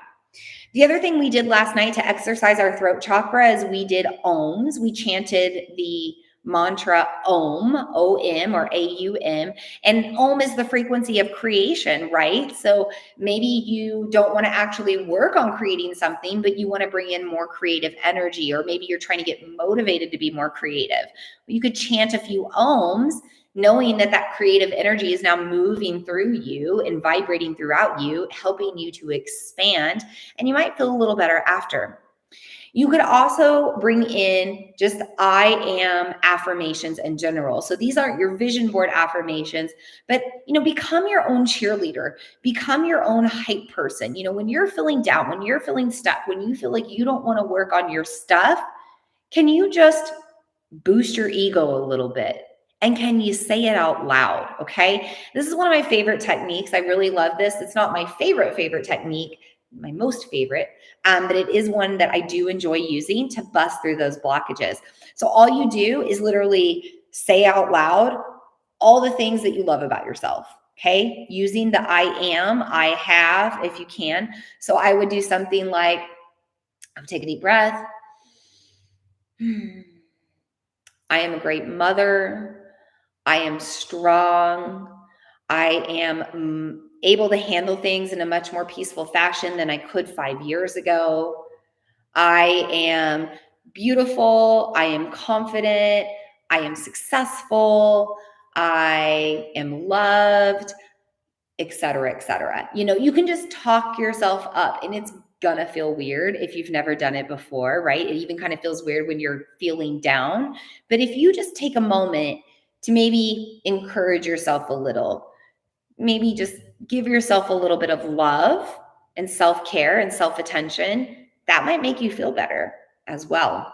The other thing we did last night to exercise our throat chakra is we did ohms. We chanted the mantra Om, O-M or A-U-M. And Om is the frequency of creation, right? So maybe you don't want to actually work on creating something, but you want to bring in more creative energy, or maybe you're trying to get motivated to be more creative. You could chant a few Oms, knowing that that creative energy is now moving through you and vibrating throughout you, helping you to expand, and you might feel a little better after. You could also bring in just I am affirmations in general. So these aren't your vision board affirmations, but become your own cheerleader, become your own hype person. When you're feeling down, when you're feeling stuck, when you feel like you don't want to work on your stuff, can you just boost your ego a little bit? And can you say it out loud? Okay. This is one of my favorite techniques. I really love this. It's not my favorite technique, my most favorite, but it is one that I do enjoy using to bust through those blockages. So all you do is literally say out loud all the things that you love about yourself. Okay. Using the I am, I have, if you can. So I would do something like, I'll take a deep breath. I am a great mother. I am strong. I am able to handle things in a much more peaceful fashion than I could 5 years ago. I am beautiful. I am confident. I am successful. I am loved, et cetera, et cetera. You can just talk yourself up, and it's gonna feel weird if you've never done it before, right? It even kind of feels weird when you're feeling down. But if you just take a moment to maybe encourage yourself a little, maybe just give yourself a little bit of love and self-care and self-attention, that might make you feel better as well.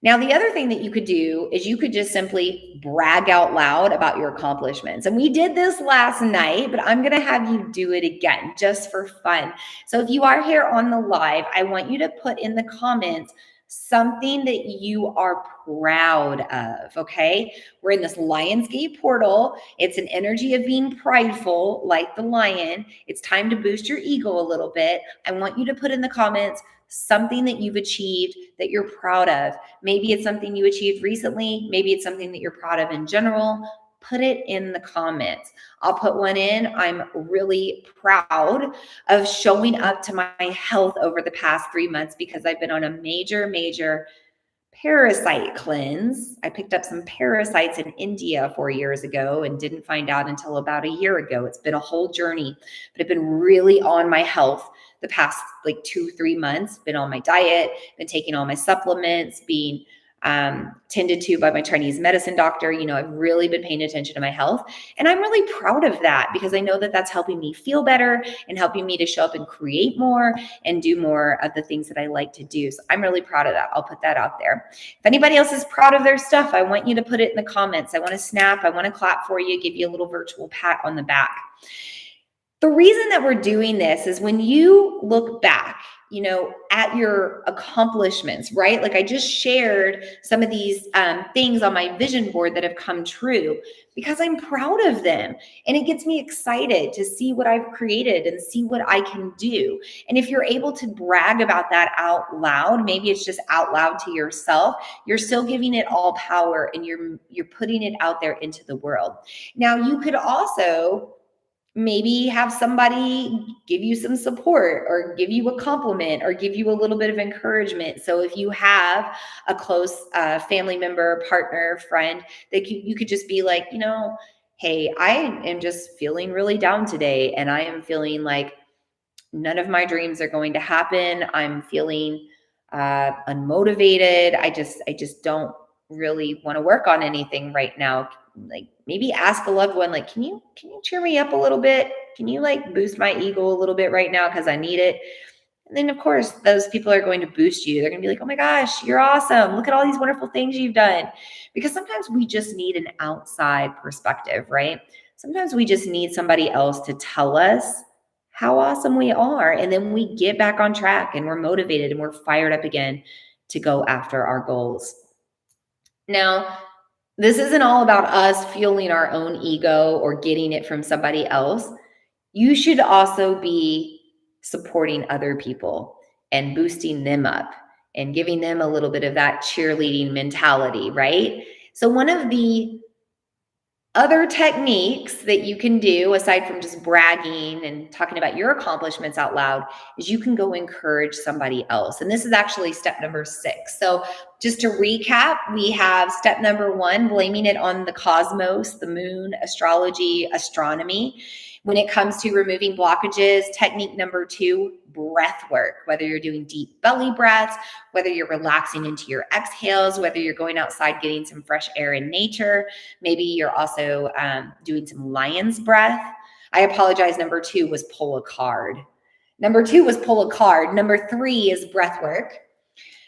Now, the other thing that you could do is you could just simply brag out loud about your accomplishments. And we did this last night, but I'm going to have you do it again just for fun. So if you are here on the live, I want you to put in the comments something that you are proud of, okay? We're in this Lionsgate portal. It's an energy of being prideful, like the lion. It's time to boost your ego a little bit. I want you to put in the comments something that you've achieved that you're proud of. Maybe it's something you achieved recently. Maybe it's something that you're proud of in general. Put it in the comments. I'll put one in. I'm really proud of showing up to my health over the past 3 months because I've been on a major parasite cleanse. I picked up some parasites in India 4 years ago and didn't find out until about a year ago. It's been a whole journey, but I've been really on my health the past 2-3 months. Been on my diet, been taking all my supplements, being tended to by my Chinese medicine doctor. I've really been paying attention to my health, and I'm really proud of that because I know that that's helping me feel better and helping me to show up and create more and do more of the things that I like to do. So I'm really proud of that. I'll put that out there. If anybody else is proud of their stuff, I want you to put it in the comments. I want to snap. I want to clap for you, give you a little virtual pat on the back. The reason that we're doing this is when you look back, at your accomplishments, right? Like I just shared some of these things on my vision board that have come true because I'm proud of them. And it gets me excited to see what I've created and see what I can do. And if you're able to brag about that out loud, maybe it's just out loud to yourself, you're still giving it all power and you're putting it out there into the world. Now, you could also maybe have somebody give you some support or give you a compliment or give you a little bit of encouragement. So if you have a close family member, partner, friend, that you could just be like, hey, I am just feeling really down today. And I am feeling like none of my dreams are going to happen. I'm feeling unmotivated. I just don't really want to work on anything right now. Like maybe ask a loved one, like, can you cheer me up a little bit? Can you like boost my ego a little bit right now? Cause I need it. And then of course, those people are going to boost you. They're going to be like, oh my gosh, you're awesome. Look at all these wonderful things you've done. Because sometimes we just need an outside perspective, right? Sometimes we just need somebody else to tell us how awesome we are. And then we get back on track and we're motivated and we're fired up again to go after our goals. Now, this isn't all about us fueling our own ego or getting it from somebody else. You should also be supporting other people and boosting them up and giving them a little bit of that cheerleading mentality, right? So one of the other techniques that you can do, aside from just bragging and talking about your accomplishments out loud, is you can go encourage somebody else. And this is actually step number 6. So just to recap, we have step number 1, blaming it on the cosmos, the moon, astrology, astronomy. When it comes to removing blockages, technique number 2, breath work, whether you're doing deep belly breaths, whether you're relaxing into your exhales, whether you're going outside, getting some fresh air in nature. Maybe you're also doing some lion's breath. I apologize. Number 2 was pull a card. Number 3 is breath work.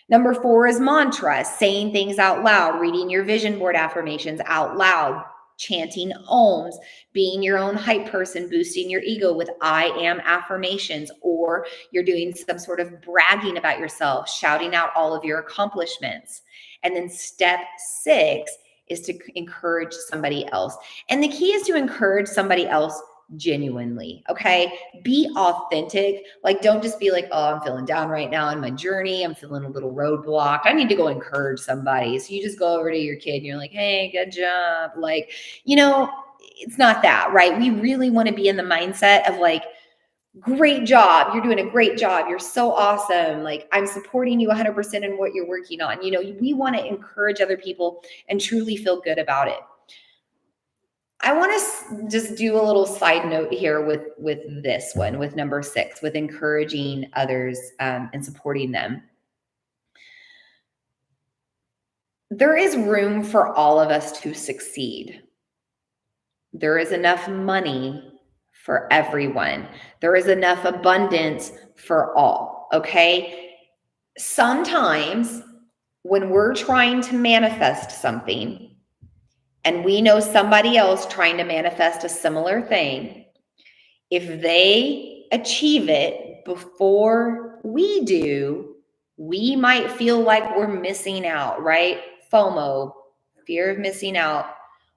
Number 4 is mantra, saying things out loud, reading your vision board affirmations out loud, chanting ohms, being your own hype person, boosting your ego with I am affirmations, or you're doing some sort of bragging about yourself, shouting out all of your accomplishments. And then step 6 is to encourage somebody else. And the key is to encourage somebody else genuinely. Okay. Be authentic. Like, don't just be like, oh, I'm feeling down right now in my journey. I'm feeling a little roadblocked. I need to go encourage somebody. So you just go over to your kid and you're like, hey, good job. Like, it's not that, right? We really want to be in the mindset of like, great job. You're doing a great job. You're so awesome. Like, I'm supporting you 100% in what you're working on. We want to encourage other people and truly feel good about it. I want to just do a little side note here with this one, with number 6, with encouraging others and supporting them. There is room for all of us to succeed. There is enough money for everyone. There is enough abundance for all, okay? Sometimes when we're trying to manifest something, and we know somebody else trying to manifest a similar thing, if they achieve it before we do, we might feel like we're missing out, right? FOMO, fear of missing out.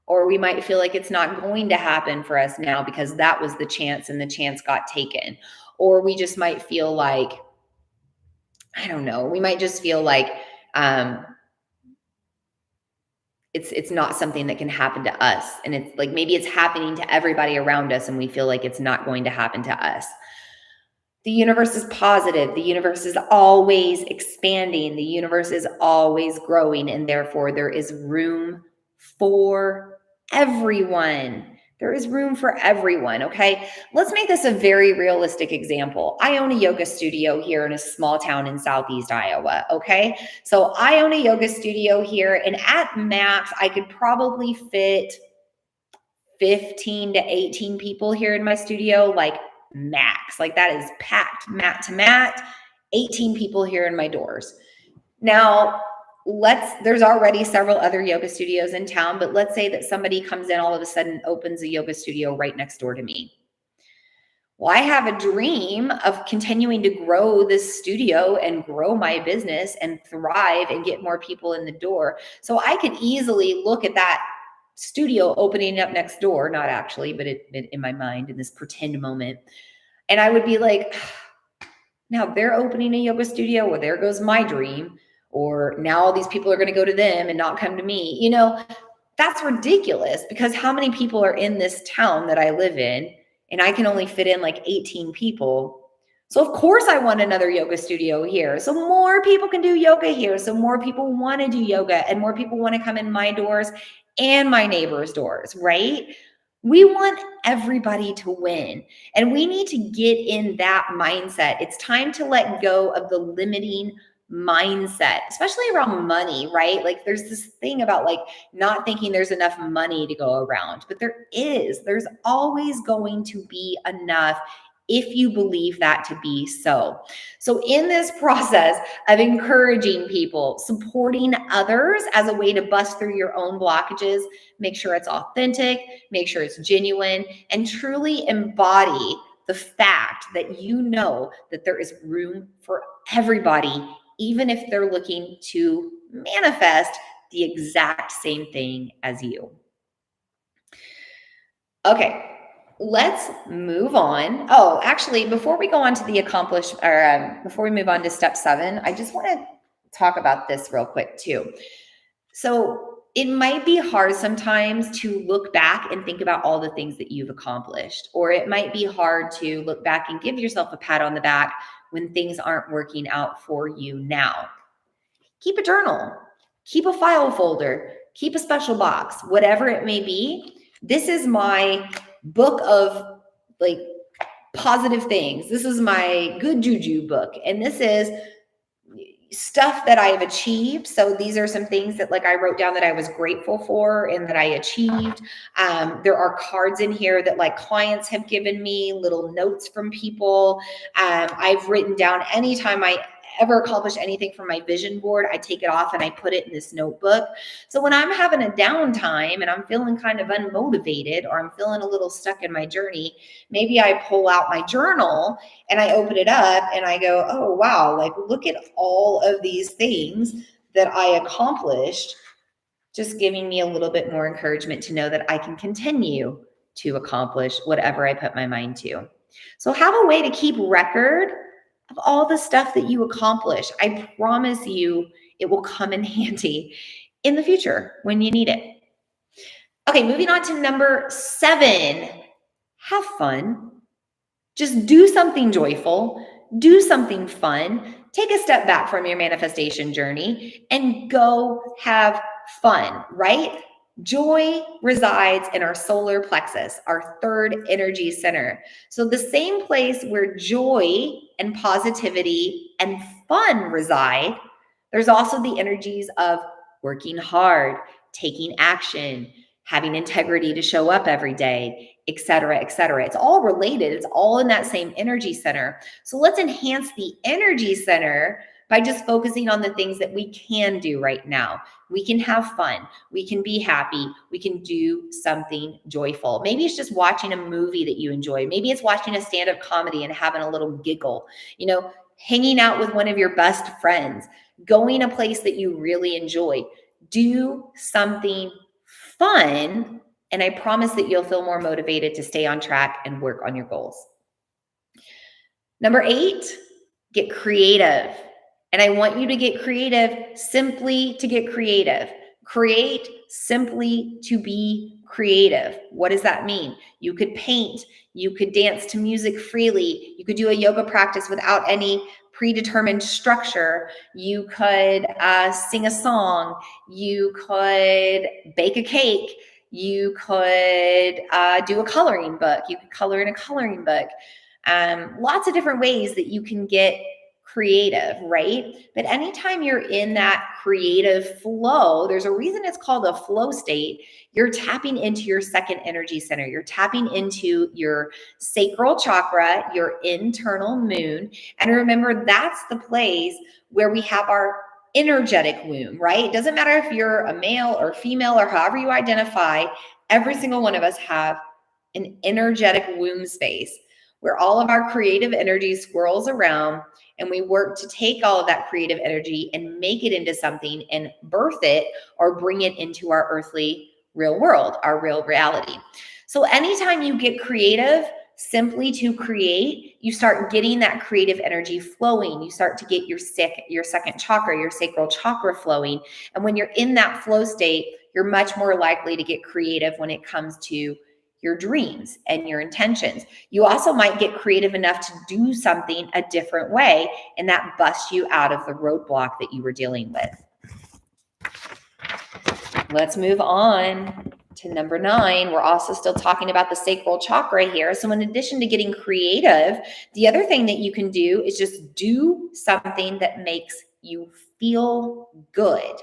Or we might feel like it's not going to happen for us now because that was the chance and the chance got taken. Or we just might feel like, I don't know, we might just feel like, it's not something that can happen to us. And it's like, maybe it's happening to everybody around us and we feel like it's not going to happen to us. The universe is positive. The universe is always expanding. The universe is always growing. And therefore there is room for everyone. There is room for everyone, okay? Let's make this a very realistic example. I own a yoga studio here in a small town in Southeast Iowa, okay? So I own a yoga studio here, and at max, I could probably fit 15 to 18 people here in my studio, like max. Like that is packed, mat to mat, 18 people here in my doors. Now, there's already several other yoga studios in town, but let's say that somebody comes in all of a sudden, opens a yoga studio right next door to me. Well, I have a dream of continuing to grow this studio and grow my business and thrive and get more people in the door. So I could easily look at that studio opening up next door, not actually, but in my mind in this pretend moment. And I would be like, now they're opening a yoga studio, well, there goes my dream. Or now all these people are going to go to them and not come to me. You know, that's ridiculous, because how many people are in this town that I live in, and I can only fit in like 18 people. So of course I want another yoga studio here. So more people can do yoga here. So more people want to do yoga, and more people want to come in my doors and my neighbors' doors, right? We want everybody to win, and we need to get in that mindset. It's time to let go of the limiting mindset, especially around money, right? Like there's this thing about like not thinking there's enough money to go around, but there's always going to be enough if you believe that to be so. So in this process of encouraging people, supporting others as a way to bust through your own blockages, make sure it's authentic, make sure it's genuine, and truly embody the fact that you know that there is room for everybody, even if they're looking to manifest the exact same thing as you. Okay, let's move on. Oh, actually, before we go on to the before we move on to step 7, I just want to talk about this real quick too. So it might be hard sometimes to look back and think about all the things that you've accomplished, or it might be hard to look back and give yourself a pat on the back when things aren't working out for you now. Keep a journal, keep a file folder, keep a special box, whatever it may be. This is my book of like positive things. This is my good juju book. And this is stuff that I've achieved. So these are some things that like I wrote down that I was grateful for and that I achieved. There are cards in here that like clients have given me, little notes from people. I've written down anytime I ever accomplish anything from my vision board, I take it off and I put it in this notebook. So when I'm having a downtime and I'm feeling kind of unmotivated, or I'm feeling a little stuck in my journey, maybe I pull out my journal and I open it up and I go, oh, wow, like look at all of these things that I accomplished, just giving me a little bit more encouragement to know that I can continue to accomplish whatever I put my mind to. So have a way to keep record of all the stuff that you accomplish. I promise you it will come in handy in the future when you need it. Okay, moving on to number 7. Have fun. Just do something joyful, do something fun, take a step back from your manifestation journey and go have fun, right? Joy resides in our solar plexus, our 3rd energy center. So the same place where joy and positivity and fun reside, there's also the energies of working hard, taking action, having integrity to show up every day, et cetera, et cetera. It's all related. It's all in that same energy center. So let's enhance the energy center by just focusing on the things that we can do right now. We can have fun. We can be happy. We can do something joyful. Maybe it's just watching a movie that you enjoy. Maybe it's watching a stand-up comedy and having a little giggle, you know, hanging out with one of your best friends, going a place that you really enjoy. Do something fun, and I promise that you'll feel more motivated to stay on track and work on your goals. Number 8, get creative. And I want you to get creative simply to get creative. Create simply to be creative. What does that mean? You could paint, you could dance to music freely, you could do a yoga practice without any predetermined structure, you could sing a song, you could bake a cake, You could do a coloring book. You could color in a coloring book. Lots of different ways that you can get creative, right? But anytime you're in that creative flow, there's a reason it's called a flow state. You're tapping into your second energy center. You're tapping into your sacral chakra, your internal moon. And remember, that's the place where we have our energetic womb, right? It doesn't matter if you're a male or female or however you identify, every single one of us have an energetic womb space where all of our creative energy swirls around, and we work to take all of that creative energy and make it into something and birth it or bring it into our earthly real world, our real reality. So anytime you get creative, simply to create, you start getting that creative energy flowing. You start to get your second chakra, your sacral chakra flowing. And when you're in that flow state, you're much more likely to get creative when it comes to your dreams and your intentions. You also might get creative enough to do something a different way, and that busts you out of the roadblock that you were dealing with. Let's move on to number 9. We're also still talking about the sacral chakra here. So in addition to getting creative, the other thing that you can do is just do something that makes you feel good.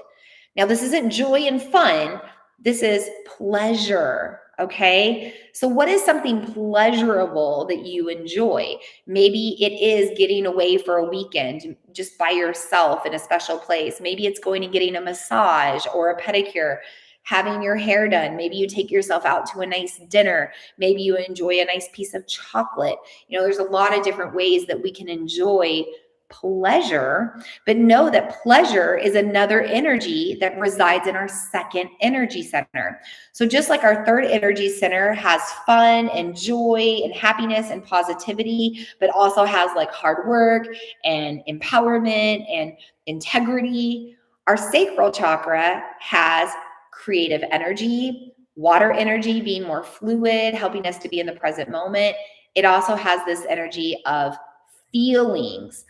Now, this isn't joy and fun. This is pleasure. Okay. So what is something pleasurable that you enjoy? Maybe it is getting away for a weekend just by yourself in a special place. Maybe it's going and getting a massage or a pedicure, having your hair done. Maybe you take yourself out to a nice dinner. Maybe you enjoy a nice piece of chocolate. There's a lot of different ways that we can enjoy pleasure, but know that pleasure is another energy that resides in our second energy center. So just like our third energy center has fun and joy and happiness and positivity, but also has like hard work and empowerment and integrity, our sacral chakra has creative energy, water energy, being more fluid, helping us to be in the present moment. It also has this energy of feelings.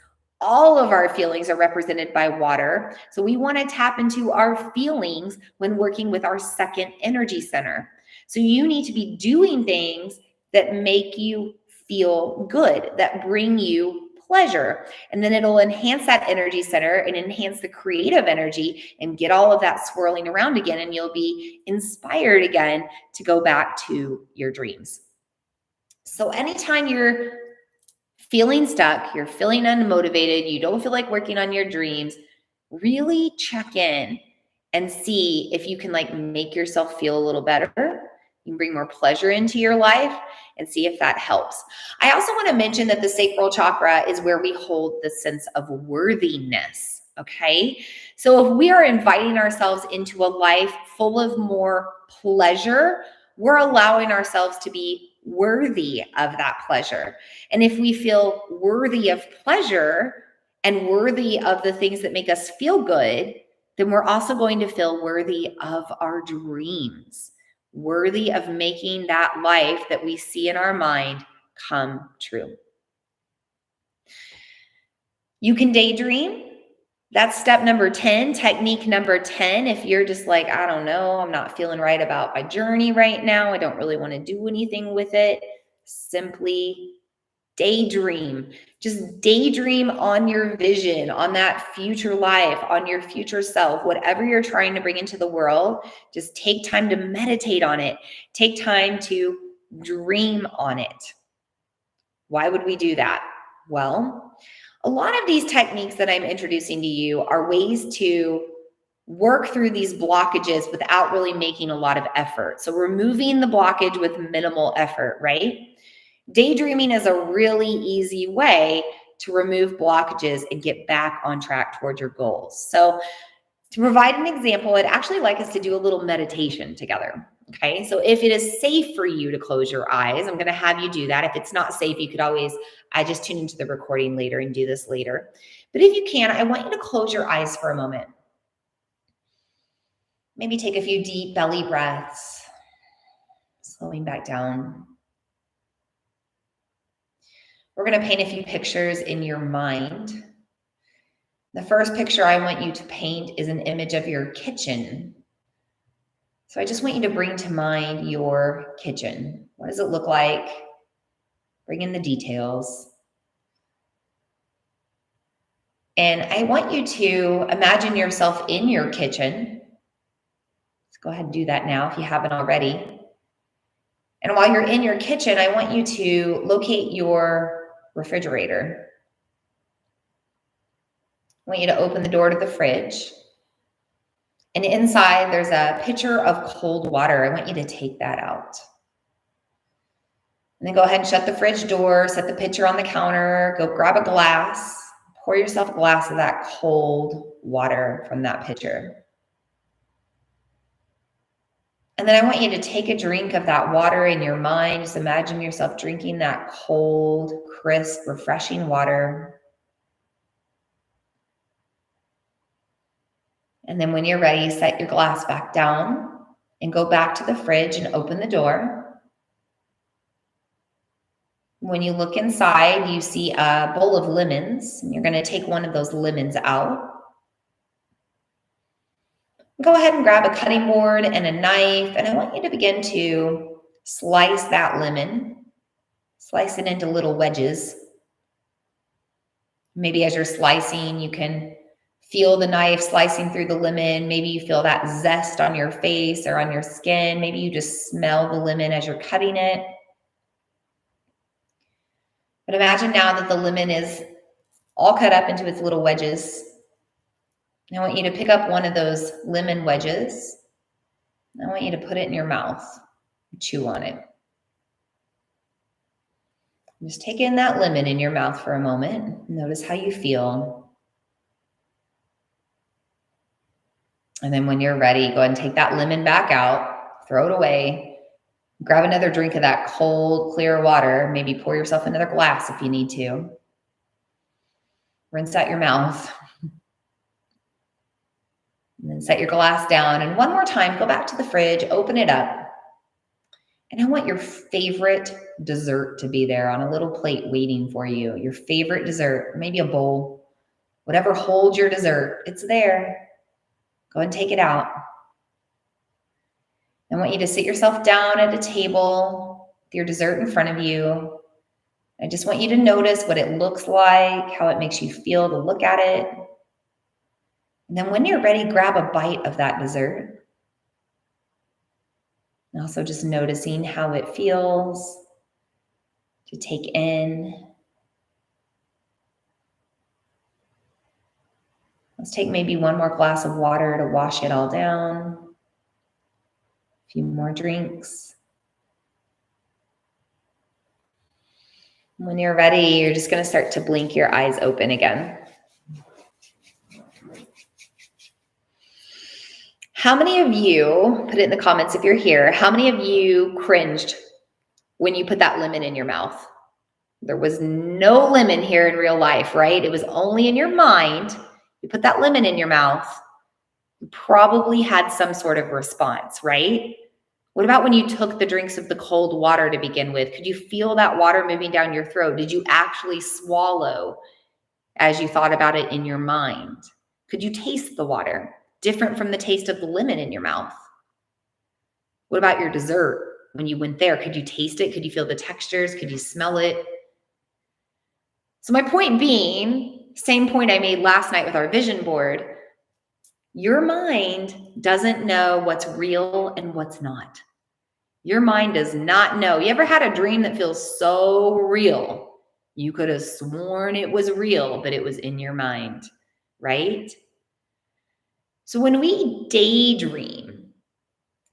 All of our feelings are represented by water. So we want to tap into our feelings when working with our second energy center. So you need to be doing things that make you feel good, that bring you pleasure. And then it'll enhance that energy center and enhance the creative energy and get all of that swirling around again. And you'll be inspired again to go back to your dreams. So anytime you're feeling stuck, you're feeling unmotivated, you don't feel like working on your dreams, really check in and see if you can make yourself feel a little better. You can bring more pleasure into your life and see if that helps. I also want to mention that the sacral chakra is where we hold the sense of worthiness. Okay. So if we are inviting ourselves into a life full of more pleasure, we're allowing ourselves to be worthy of that pleasure. And if we feel worthy of pleasure and worthy of the things that make us feel good, then we're also going to feel worthy of our dreams, worthy of making that life that we see in our mind come true. You can daydream. That's step number 10, technique number 10. If you're just like, I don't know, I'm not feeling right about my journey right now, I don't really want to do anything with it, simply daydream. Just daydream on your vision, on that future life, on your future self, whatever you're trying to bring into the world. Just take time to meditate on it. Take time to dream on it. Why would we do that? Well, a lot of these techniques that I'm introducing to you are ways to work through these blockages without really making a lot of effort. So removing the blockage with minimal effort, right? Daydreaming is a really easy way to remove blockages and get back on track towards your goals. So to provide an example, I'd actually like us to do a little meditation together. Okay, so if it is safe for you to close your eyes, I'm going to have you do that. If it's not safe, you could always, I just tune into the recording later and do this later. But if you can, I want you to close your eyes for a moment. Maybe take a few deep belly breaths, slowing back down. We're going to paint a few pictures in your mind. The first picture I want you to paint is an image of your kitchen. So I just want you to bring to mind your kitchen. What does it look like? Bring in the details. And I want you to imagine yourself in your kitchen. Let's go ahead and do that now if you haven't already. And while you're in your kitchen, I want you to locate your refrigerator. I want you to open the door to the fridge. And inside, there's a pitcher of cold water. I want you to take that out. And then go ahead and shut the fridge door, set the pitcher on the counter, go grab a glass, pour yourself a glass of that cold water from that pitcher. And then I want you to take a drink of that water in your mind. Just imagine yourself drinking that cold, crisp, refreshing water. And then when you're ready, set your glass back down and go back to the fridge and open the door. When you look inside, you see a bowl of lemons, and you're going to take one of those lemons out. Go ahead and grab a cutting board and a knife, and I want you to begin to slice that lemon. Slice it into little wedges. Maybe as you're slicing, you can feel the knife slicing through the lemon. Maybe you feel that zest on your face or on your skin. Maybe you just smell the lemon as you're cutting it. But imagine now that the lemon is all cut up into its little wedges. I want you to pick up one of those lemon wedges. I want you to put it in your mouth, chew on it. Just take in that lemon in your mouth for a moment. Notice how you feel. And then when you're ready, go ahead and take that lemon back out, throw it away. Grab another drink of that cold, clear water. Maybe pour yourself another glass if you need to. Rinse out your mouth. And then set your glass down. And one more time, go back to the fridge, open it up. And I want your favorite dessert to be there on a little plate waiting for you. Your favorite dessert, maybe a bowl, whatever holds your dessert, it's there. Go and take it out. I want you to sit yourself down at a table with your dessert in front of you. I just want you to notice what it looks like, how it makes you feel to look at it. And then when you're ready, grab a bite of that dessert. And also just noticing how it feels to take in. Let's take maybe one more glass of water to wash it all down. A few more drinks. When you're ready, you're just going to start to blink your eyes open again. How many of you, put it in the comments if you're here, how many of you cringed when you put that lemon in your mouth? There was no lemon here in real life, right? It was only in your mind. You put that lemon in your mouth, you probably had some sort of response, right? What about when you took the drinks of the cold water to begin with? Could you feel that water moving down your throat? Did you actually swallow as you thought about it in your mind? Could you taste the water? Different from the taste of the lemon in your mouth. What about your dessert? When you went there, could you taste it? Could you feel the textures? Could you smell it? So my point being, same point I made last night with our vision board, your mind doesn't know what's real and what's not. Your mind does not know. You ever had a dream that feels so real? You could have sworn it was real, but it was in your mind, right? So when we daydream,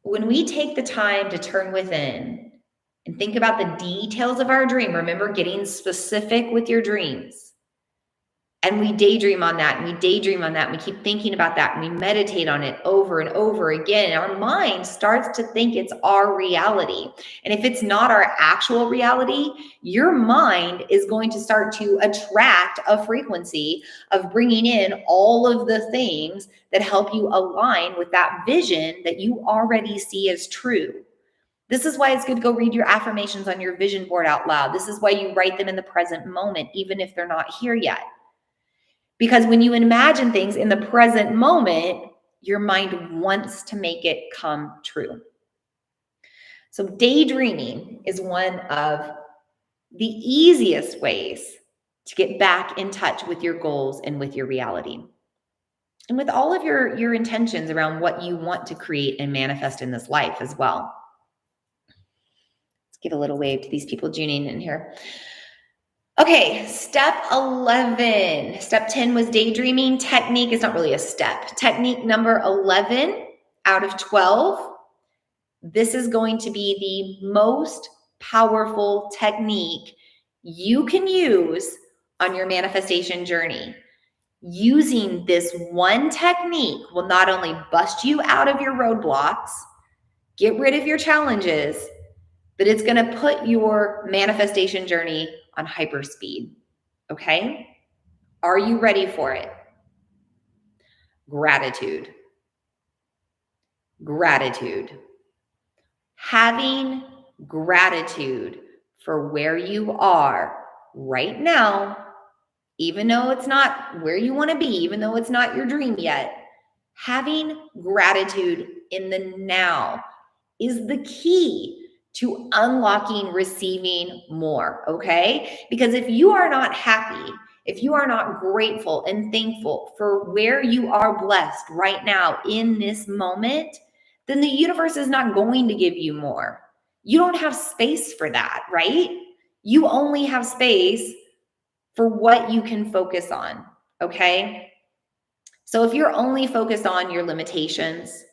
when we take the time to turn within and think about the details of our dream, remember getting specific with your dreams, and we daydream on that, and we daydream on that, and we keep thinking about that, and we meditate on it over and over again, and our mind starts to think it's our reality. And if it's not our actual reality, your mind is going to start to attract a frequency of bringing in all of the things that help you align with that vision that you already see as true. This is why it's good to go read your affirmations on your vision board out loud. This is why you write them in the present moment, even if they're not here yet. Because when you imagine things in the present moment, your mind wants to make it come true. So daydreaming is one of the easiest ways to get back in touch with your goals and with your reality. And with all of your intentions around what you want to create and manifest in this life as well. Let's give a little wave to these people tuning in here. Okay, step 11. Step 10 was daydreaming. Technique is not really a step. Technique number 11 out of 12. This is going to be the most powerful technique you can use on your manifestation journey. Using this one technique will not only bust you out of your roadblocks, get rid of your challenges, but it's going to put your manifestation journey on hyperspeed. Okay? Are you ready for it? Gratitude. Gratitude. Having gratitude for where you are right now, even though it's not where you want to be, even though it's not your dream yet, having gratitude in the now is the key to unlocking, receiving more, okay? Because if you are not happy, if you are not grateful and thankful for where you are blessed right now in this moment, then the universe is not going to give you more. You don't have space for that, right? You only have space for what you can focus on, okay? So if you're only focused on your limitations,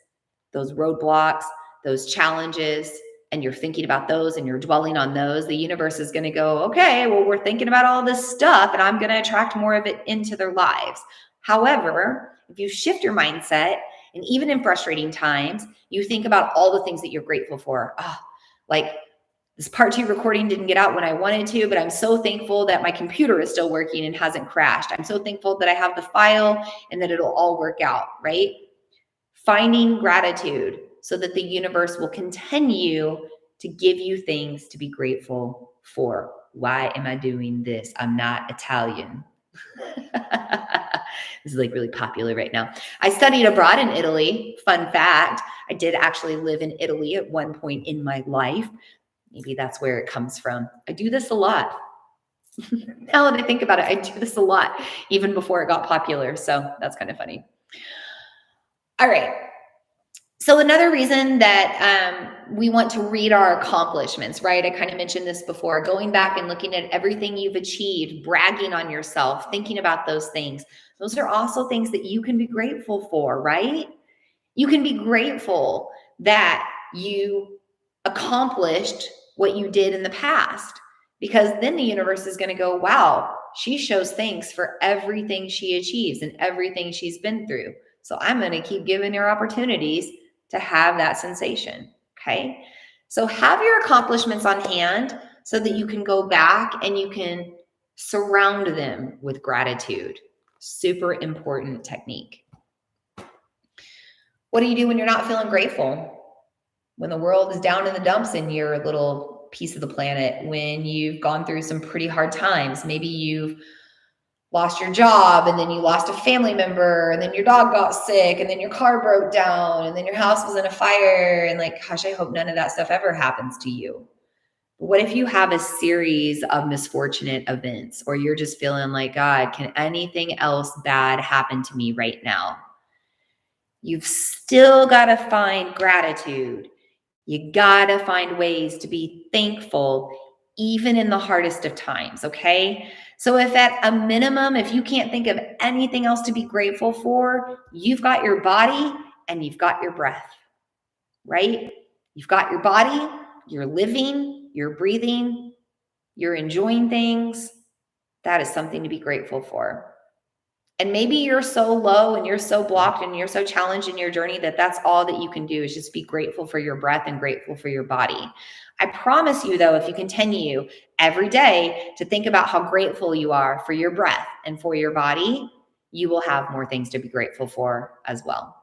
those roadblocks, those challenges, and you're thinking about those and you're dwelling on those, the universe is going to go, okay, well, we're thinking about all this stuff and I'm going to attract more of it into their lives. However, if you shift your mindset, and even in frustrating times, you think about all the things that you're grateful for. Like this part 2 recording didn't get out when I wanted to, but I'm so thankful that my computer is still working and hasn't crashed. I'm so thankful that I have the file and that it'll all work out, right? Finding gratitude so that the universe will continue to give you things to be grateful for. Why am I doing this? I'm not Italian. This is like really popular right now. I studied abroad in Italy. Fun fact, I did actually live in Italy at one point in my life. Maybe that's where it comes from. I do this a lot. Now that I think about it, I do this a lot, even before it got popular. So that's kind of funny. All right. So another reason that we want to read our accomplishments, right? I kind of mentioned this before, going back and looking at everything you've achieved, bragging on yourself, thinking about those things. Those are also things that you can be grateful for, right? You can be grateful that you accomplished what you did in the past, because then the universe is going to go, wow, she shows thanks for everything she achieves and everything she's been through. So I'm going to keep giving her opportunities to have that sensation. Okay. So have your accomplishments on hand so that you can go back and you can surround them with gratitude. Super important technique. What do you do when you're not feeling grateful? When the world is down in the dumps in your little piece of the planet, when you've gone through some pretty hard times, maybe you've lost your job and then you lost a family member and then your dog got sick and then your car broke down and then your house was in a fire and like, gosh, I hope none of that stuff ever happens to you. But what if you have a series of misfortunate events or you're just feeling like, God, can anything else bad happen to me right now? You've still got to find gratitude. You got to find ways to be thankful even in the hardest of times, okay? So if at a minimum, if you can't think of anything else to be grateful for, you've got your body and you've got your breath, right? You've got your body, you're living, you're breathing, you're enjoying things. That is something to be grateful for. And maybe you're so low and you're so blocked and you're so challenged in your journey that that's all that you can do is just be grateful for your breath and grateful for your body. I promise you, though, if you continue every day to think about how grateful you are for your breath and for your body, you will have more things to be grateful for as well.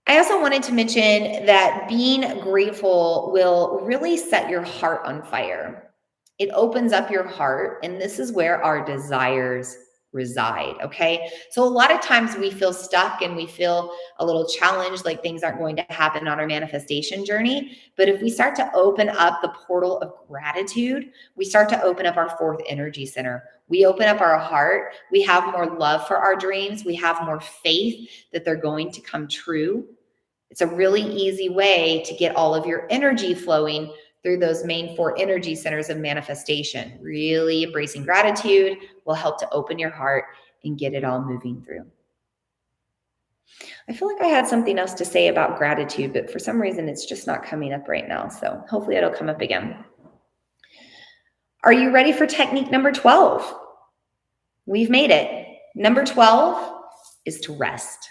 I also wanted to mention that being grateful will really set your heart on fire. It opens up your heart, and this is where our desires reside. Okay. So a lot of times we feel stuck and we feel a little challenged, like things aren't going to happen on our manifestation journey. But if we start to open up the portal of gratitude, we start to open up our fourth energy center. We open up our heart. We have more love for our dreams. We have more faith that they're going to come true. It's a really easy way to get all of your energy flowing through those main four energy centers of manifestation. Really embracing gratitude will help to open your heart and get it all moving through. I feel like I had something else to say about gratitude, but for some reason it's just not coming up right now. So hopefully it'll come up again. Are you ready for technique number 12? We've made it. Number 12 is to rest.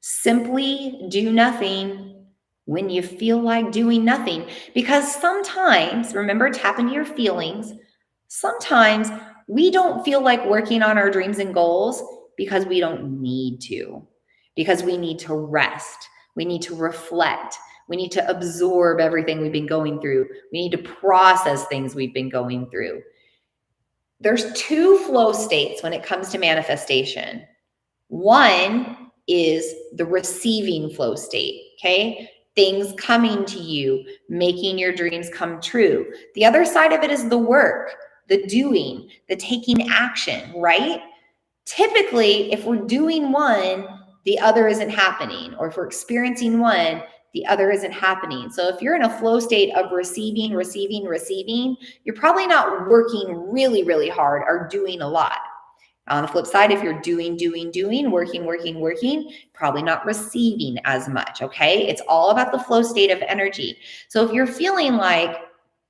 Simply do nothing when you feel like doing nothing. Because sometimes, remember, tap into your feelings. Sometimes we don't feel like working on our dreams and goals because we don't need to, because we need to rest. We need to reflect. We need to absorb everything we've been going through. We need to process things we've been going through. There's two flow states when it comes to manifestation. One is the receiving flow state, okay? Things coming to you, making your dreams come true. The other side of it is the work, the doing, the taking action, right? Typically, if we're doing one, the other isn't happening. Or if we're experiencing one, the other isn't happening. So if you're in a flow state of receiving, you're probably not working really, really hard or doing a lot. On the flip side, if you're doing, working, probably not receiving as much, okay? It's all about the flow state of energy. So if you're feeling like,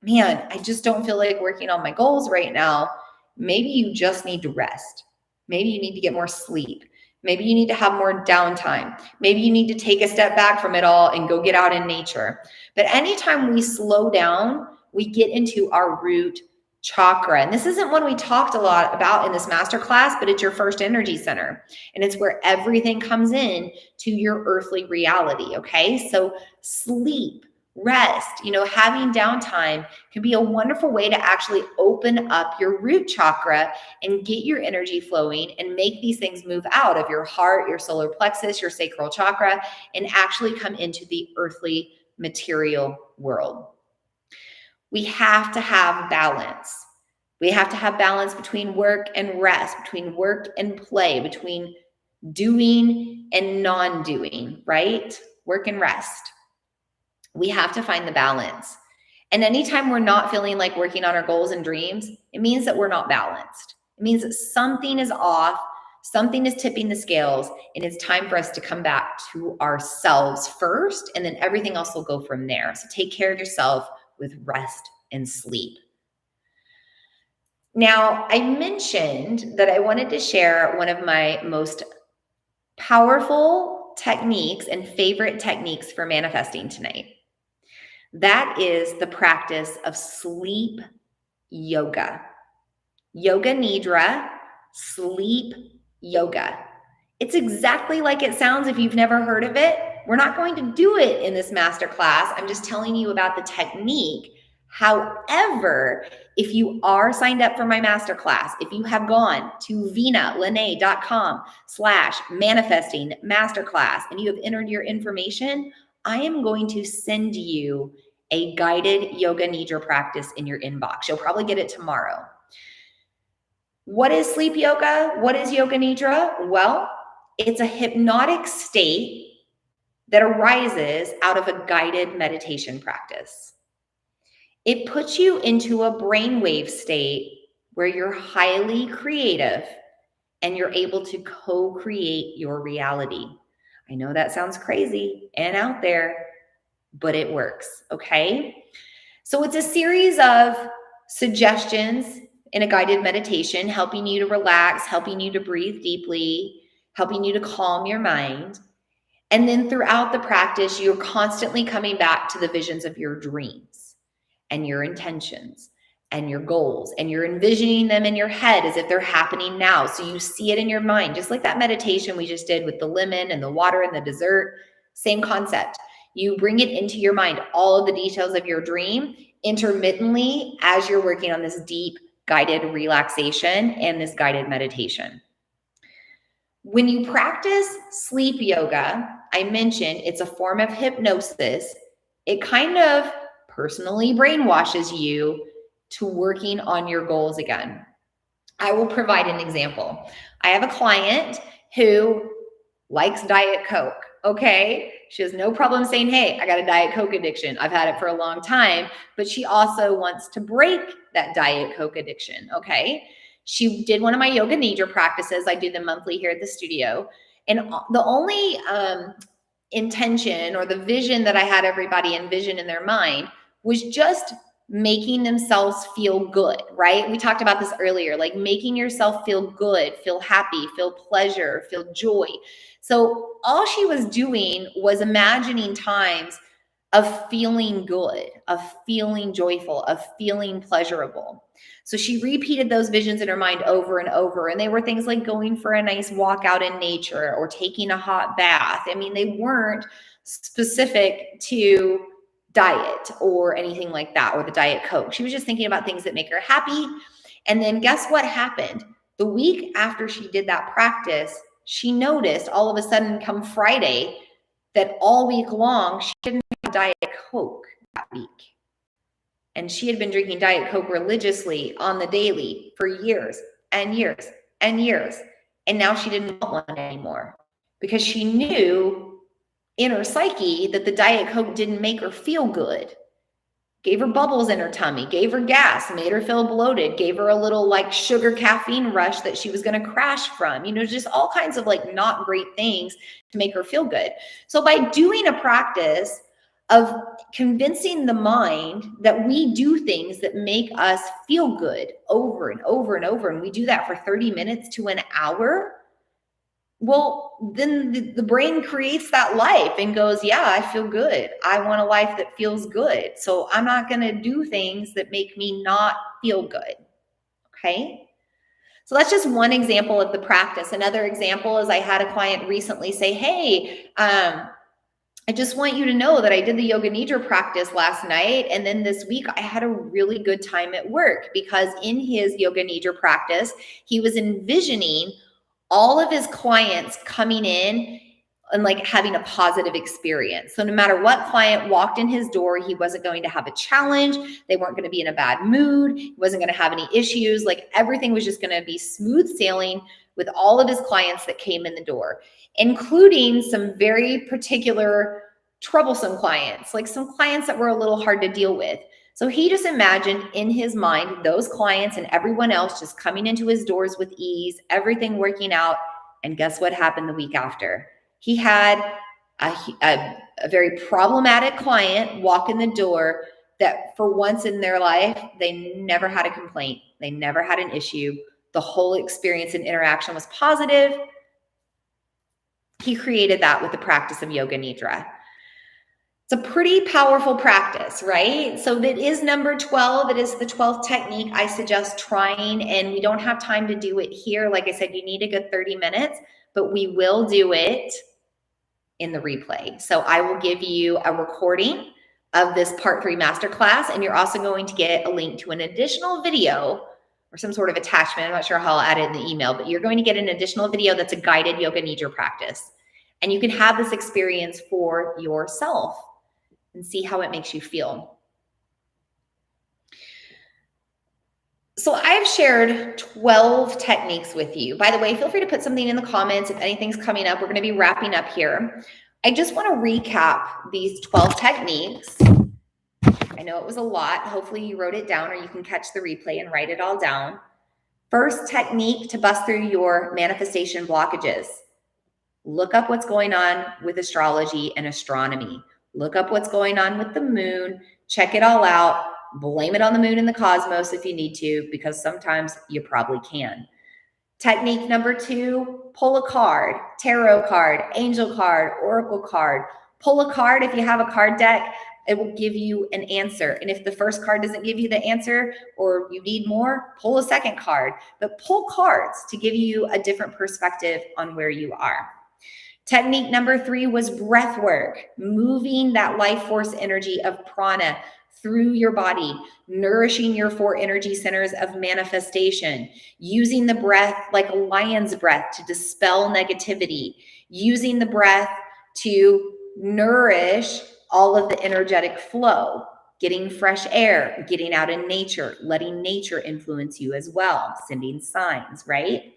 man, I just don't feel like working on my goals right now, maybe you just need to rest. Maybe you need to get more sleep. Maybe you need to have more downtime. Maybe you need to take a step back from it all and go get out in nature. But anytime we slow down, we get into our root chakra. And this isn't one we talked a lot about in this masterclass, but it's your first energy center. And it's where everything comes in to your earthly reality. Okay. So sleep, rest, having downtime can be a wonderful way to actually open up your root chakra and get your energy flowing and make these things move out of your heart, your solar plexus, your sacral chakra, and actually come into the earthly material world. We have to have balance. We have to have balance between work and rest, between work and play, between doing and non-doing, right? Work and rest. We have to find the balance. And anytime we're not feeling like working on our goals and dreams, it means that we're not balanced. It means that something is off, something is tipping the scales, and it's time for us to come back to ourselves first, and then everything else will go from there. So take care of yourself with rest and sleep. Now, I mentioned that I wanted to share one of my most powerful techniques and favorite techniques for manifesting tonight. That is the practice of sleep yoga. Yoga Nidra, sleep yoga. It's exactly like it sounds if you've never heard of it. We're not going to do it in this masterclass. I'm just telling you about the technique. However, if you are signed up for my masterclass, if you have gone to vinalene.com/manifesting masterclass and you have entered your information, I am going to send you a guided yoga nidra practice in your inbox. You'll probably get it tomorrow. What is sleep yoga? What is yoga nidra? Well, it's a hypnotic state that arises out of a guided meditation practice. It puts you into a brainwave state where you're highly creative and you're able to co-create your reality. I know that sounds crazy and out there, but it works, okay? So it's a series of suggestions in a guided meditation, helping you to relax, helping you to breathe deeply, helping you to calm your mind. And then throughout the practice, you're constantly coming back to the visions of your dreams and your intentions and your goals, and you're envisioning them in your head as if they're happening now. So you see it in your mind, just like that meditation we just did with the lemon and the water and the dessert. Same concept. You bring it into your mind, all of the details of your dream intermittently as you're working on this deep guided relaxation and this guided meditation. When you practice sleep yoga, I mentioned it's a form of hypnosis. It kind of personally brainwashes you to working on your goals again. I will provide an example. I have a client who likes Diet Coke, okay? She has no problem saying, hey, I got a Diet Coke addiction. I've had it for a long time, but she also wants to break that Diet Coke addiction, okay? She did one of my yoga nidra practices. I do them monthly here at the studio. And the only intention or the vision that I had everybody envision in their mind was just making themselves feel good, right? We talked about this earlier, like making yourself feel good, feel happy, feel pleasure, feel joy. So all she was doing was imagining times of feeling good, of feeling joyful, of feeling pleasurable. So she repeated those visions in her mind over and over. And they were things like going for a nice walk out in nature or taking a hot bath. I mean, they weren't specific to diet or anything like that, or the Diet Coke. She was just thinking about things that make her happy. And then guess what happened? The week after she did that practice, she noticed all of a sudden come Friday that all week long, she didn't have Diet Coke that week. And she had been drinking Diet Coke religiously on the daily for years and years and years. And now she didn't want one anymore because she knew in her psyche that the Diet Coke didn't make her feel good. Gave her bubbles in her tummy, gave her gas, made her feel bloated, gave her a little like sugar caffeine rush that she was going to crash from, just all kinds of like not great things to make her feel good. So by doing a practice of convincing the mind that we do things that make us feel good over and over and over, and we do that for 30 minutes to an hour, well, then the brain creates that life and goes, yeah, I feel good. I want a life that feels good. So I'm not going to do things that make me not feel good. Okay. So that's just one example of the practice. Another example is I had a client recently say, hey, I just want you to know that I did the yoga nidra practice last night. And then this week I had a really good time at work because in his yoga nidra practice, he was envisioning all of his clients coming in and like having a positive experience. So no matter what client walked in his door, he wasn't going to have a challenge. They weren't going to be in a bad mood. He wasn't going to have any issues. Like everything was just going to be smooth sailing with all of his clients that came in the door, including some very particular troublesome clients, like some clients that were a little hard to deal with. So he just imagined in his mind those clients and everyone else just coming into his doors with ease, everything working out. And guess what happened the week after? He had a very problematic client walk in the door that for once in their life, they never had a complaint. They never had an issue. The whole experience and interaction was positive. He created that with the practice of yoga nidra. It's a pretty powerful practice, right? So that is number 12. It is the 12th technique I suggest trying, and we don't have time to do it here. Like I said, you need a good 30 minutes, but we will do it in the replay. So I will give you a recording of this part 3 masterclass, and you're also going to get a link to an additional video or some sort of attachment. I'm not sure how I'll add it in the email, but you're going to get an additional video that's a guided yoga nidra practice. And you can have this experience for yourself and see how it makes you feel. So I've shared 12 techniques with you. By the way, feel free to put something in the comments if anything's coming up. We're going to be wrapping up here. I just want to recap these 12 techniques. I know it was a lot. Hopefully you wrote it down, or you can catch the replay and write it all down. First technique to bust through your manifestation blockages. Look up what's going on with astrology and astronomy. Look up what's going on with the moon. Check it all out. Blame it on the moon and the cosmos if you need to, because sometimes you probably can. Technique number 2, pull a card, tarot card, angel card, oracle card. Pull a card. If you have a card deck, it will give you an answer. And if the first card doesn't give you the answer or you need more, pull a second card. But pull cards to give you a different perspective on where you are. Technique number 3 was breath work, moving that life force energy of prana through your body, nourishing your 4 energy centers of manifestation, using the breath like a lion's breath to dispel negativity, using the breath to nourish all of the energetic flow, getting fresh air, getting out in nature, letting nature influence you as well, sending signs, right?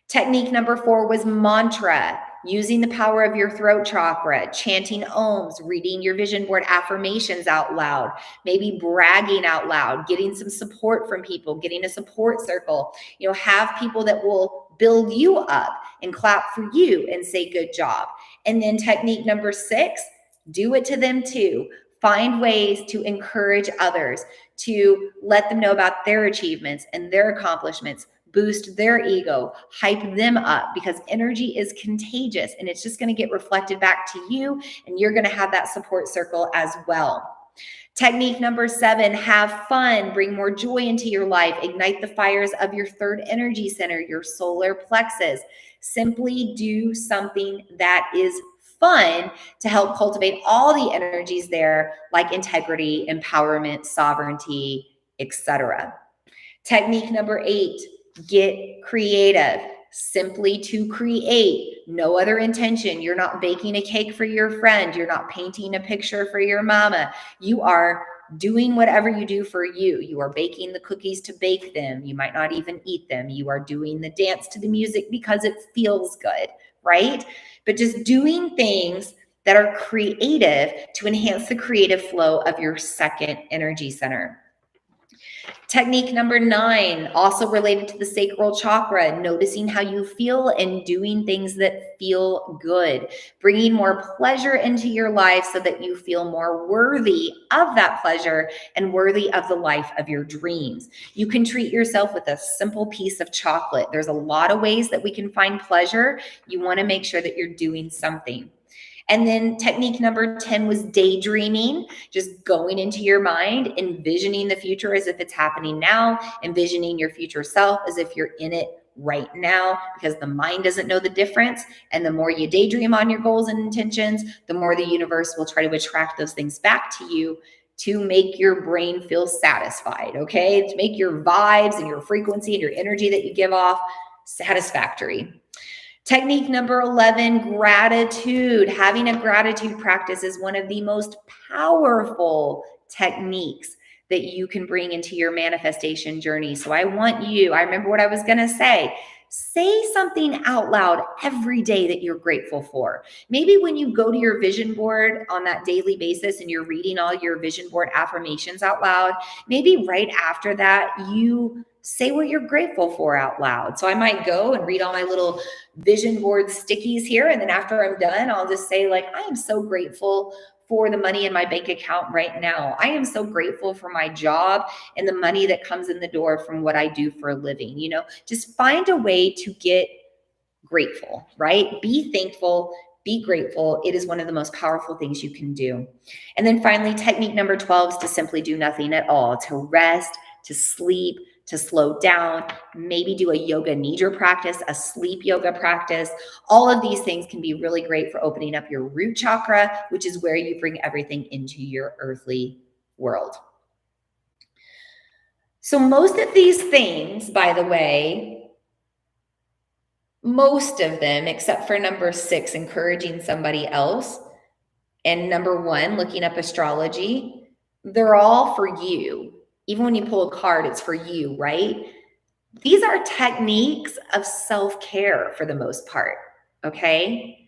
Technique number 4 was mantra, using the power of your throat chakra, chanting ohms, reading your vision board affirmations out loud, maybe bragging out loud, getting some support from people, getting a support circle, have people that will build you up and clap for you and say good job. And then technique number 6, do it to them too. Find ways to encourage others, to let them know about their achievements and their accomplishments, boost their ego, hype them up, because energy is contagious and it's just going to get reflected back to you, and you're going to have that support circle as well. Technique number 7, have fun, bring more joy into your life, ignite the fires of your 3rd energy center, your solar plexus. Simply do something that is fun to help cultivate all the energies there, like integrity, empowerment, sovereignty, etc. Technique number 8, get creative. Simply to create, no other intention. You're not baking a cake for your friend. You're not painting a picture for your mama. You are doing whatever you do for you. You are baking the cookies to bake them. You might not even eat them. You are doing the dance to the music because it feels good, right? But just doing things that are creative to enhance the creative flow of your 2nd energy center. Technique number 9, also related to the sacral chakra, noticing how you feel and doing things that feel good, bringing more pleasure into your life so that you feel more worthy of that pleasure and worthy of the life of your dreams. You can treat yourself with a simple piece of chocolate. There's a lot of ways that we can find pleasure. You want to make sure that you're doing something. And then technique number 10 was daydreaming, just going into your mind, envisioning the future as if it's happening now, envisioning your future self as if you're in it right now, because the mind doesn't know the difference. And the more you daydream on your goals and intentions, the more the universe will try to attract those things back to you to make your brain feel satisfied, okay? To make your vibes and your frequency and your energy that you give off satisfactory. Technique number 11, gratitude. Having a gratitude practice is one of the most powerful techniques that you can bring into your manifestation journey. So I remember what I was going to say. Say something out loud every day that you're grateful for. Maybe when you go to your vision board on that daily basis and you're reading all your vision board affirmations out loud, maybe right after that, you say what you're grateful for out loud. So I might go and read all my little vision board stickies here. And then after I'm done, I'll just say, like, I am so grateful for the money in my bank account right now. I am so grateful for my job and the money that comes in the door from what I do for a living. Just find a way to get grateful, right? Be thankful, be grateful. It is one of the most powerful things you can do. And then finally, technique number 12 is to simply do nothing at all, to rest, to sleep, to slow down, maybe do a yoga nidra practice, a sleep yoga practice. All of these things can be really great for opening up your root chakra, which is where you bring everything into your earthly world. So most of these things, by the way, most of them, except for number 6, encouraging somebody else, and number 1, looking up astrology, they're all for you. Even when you pull a card, it's for you, right? These are techniques of self-care for the most part, okay?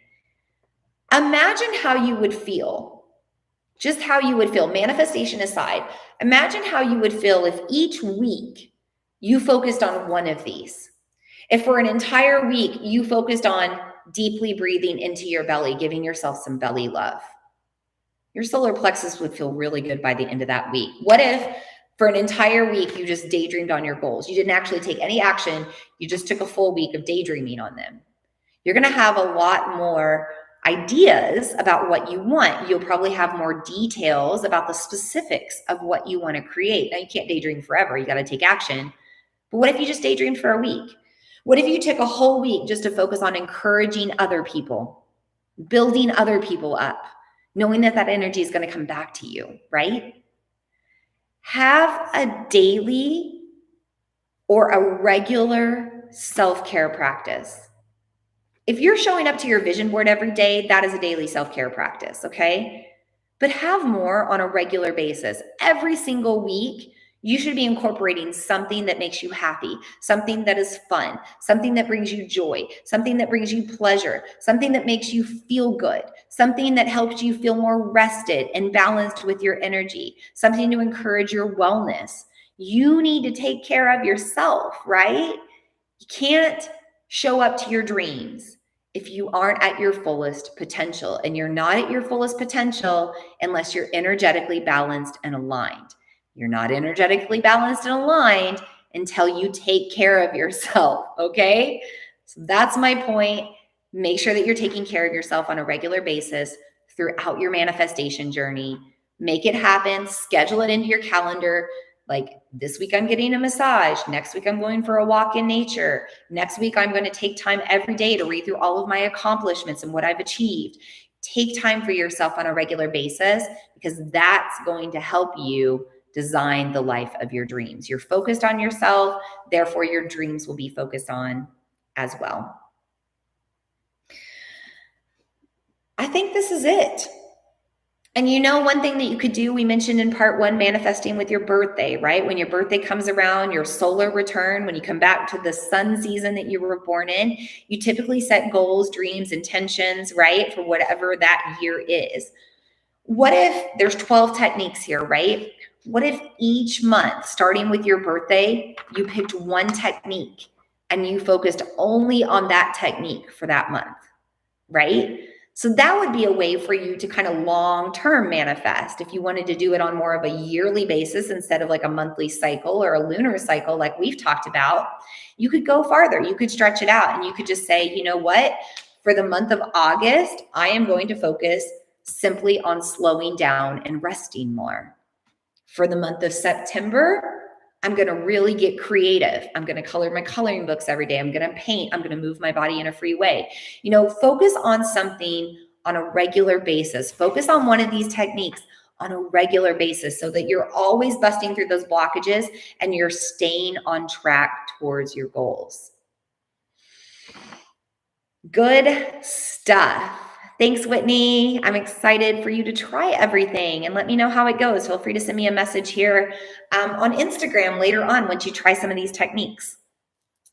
Imagine how you would feel, just how you would feel, manifestation aside. Imagine how you would feel if each week you focused on one of these. If for an entire week you focused on deeply breathing into your belly, giving yourself some belly love, your solar plexus would feel really good by the end of that week. What if for an entire week you just daydreamed on your goals? You didn't actually take any action. You just took a full week of daydreaming on them. You're going to have a lot more ideas about what you want. You'll probably have more details about the specifics of what you want to create. Now, you can't daydream forever. You got to take action. But what if you just daydreamed for a week? What if you took a whole week just to focus on encouraging other people, building other people up, knowing that that energy is going to come back to you, right? Have a daily or a regular self-care practice. If you're showing up to your vision board every day, that is a daily self-care practice, okay? But have more on a regular basis. Every single week, you should be incorporating something that makes you happy, something that is fun, something that brings you joy, something that brings you pleasure, something that makes you feel good, something that helps you feel more rested and balanced with your energy, something to encourage your wellness. You need to take care of yourself, right? You can't show up to your dreams if you aren't at your fullest potential. And you're not at your fullest potential unless you're energetically balanced and aligned. You're not energetically balanced and aligned until you take care of yourself, okay? So that's my point. Make sure that you're taking care of yourself on a regular basis throughout your manifestation journey. Make it happen, schedule it into your calendar. Like this week, I'm getting a massage. Next week, I'm going for a walk in nature. Next week, I'm going to take time every day to read through all of my accomplishments and what I've achieved. Take time for yourself on a regular basis because that's going to help you design the life of your dreams. You're focused on yourself, therefore, your dreams will be focused on as well. I think this is it. And you know, one thing that you could do, we mentioned in part 1, manifesting with your birthday, right? When your birthday comes around, your solar return, when you come back to the sun season that you were born in, you typically set goals, dreams, intentions, right? For whatever that year is. What if there's 12 techniques here, right? What if each month, starting with your birthday, you picked one technique and you focused only on that technique for that month, right? So that would be a way for you to kind of long-term manifest. If you wanted to do it on more of a yearly basis instead of like a monthly cycle or a lunar cycle like we've talked about, you could go farther. You could stretch it out and you could just say, you know what? For the month of August, I am going to focus simply on slowing down and resting more. For the month of September, I'm going to really get creative. I'm going to color my coloring books every day. I'm going to paint. I'm going to move my body in a free way. You know, focus on something on a regular basis. Focus on one of these techniques on a regular basis so that you're always busting through those blockages and you're staying on track towards your goals. Good stuff. Thanks, Whitney. I'm excited for you to try everything and let me know how it goes. Feel free to send me a message here on Instagram later on once you try some of these techniques.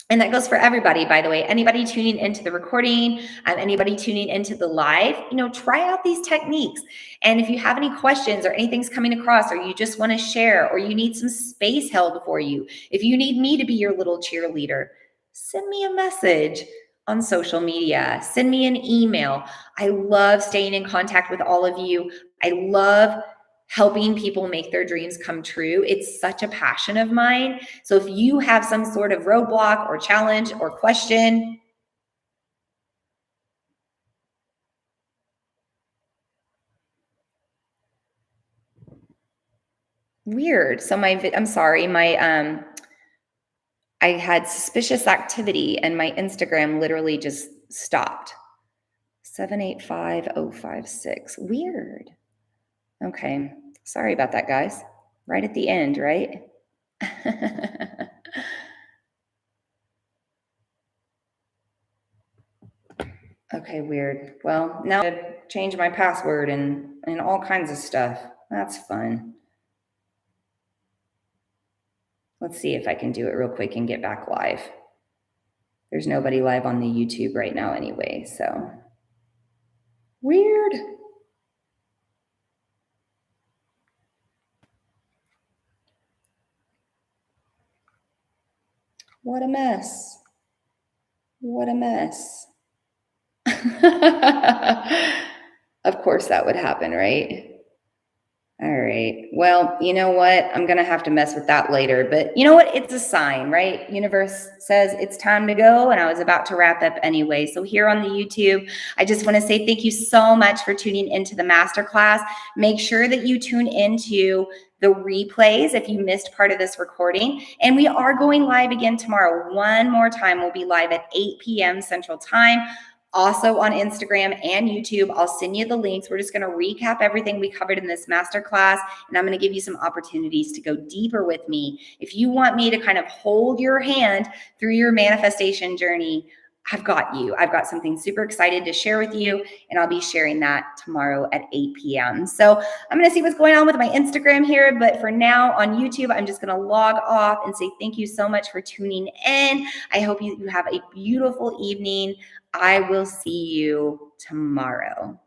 And that goes for everybody, by the way. Anybody tuning into the recording, anybody tuning into the live, you know, try out these techniques. And if you have any questions or anything's coming across, or you just want to share, or you need some space held for you, if you need me to be your little cheerleader, send me a message on social media. Send me an email. I love staying in contact with all of you. I love helping people make their dreams come true. It's such a passion of mine. So if you have some sort of roadblock or challenge or question, weird. So I'm sorry, I had suspicious activity and my Instagram literally just stopped. 785056. Weird. Okay. Sorry about that, guys. Right at the end, right? Okay, weird. Well, now I have to change my password and all kinds of stuff. That's fun. Let's see if I can do it real quick and get back live. There's nobody live on the YouTube right now anyway, so. Weird. What a mess. What a mess. Of course that would happen, right? All right. Well, you know what? I'm going to have to mess with that later. But you know what? It's a sign, right? Universe says it's time to go. And I was about to wrap up anyway. So here on the YouTube, I just want to say thank you so much for tuning into the masterclass. Make sure that you tune into the replays if you missed part of this recording. And we are going live again tomorrow. One more time, we'll be live at 8 p.m. Central Time. Also on Instagram and YouTube. I'll send you the links. We're just going to recap everything we covered in this masterclass, and I'm going to give you some opportunities to go deeper with me. If you want me to kind of hold your hand through your manifestation journey, I've got you. I've got something super excited to share with you, and I'll be sharing that tomorrow at 8 p.m. So I'm going to see what's going on with my Instagram here, but for now on YouTube, I'm just going to log off and say thank you so much for tuning in. I hope you have a beautiful evening. I will see you tomorrow.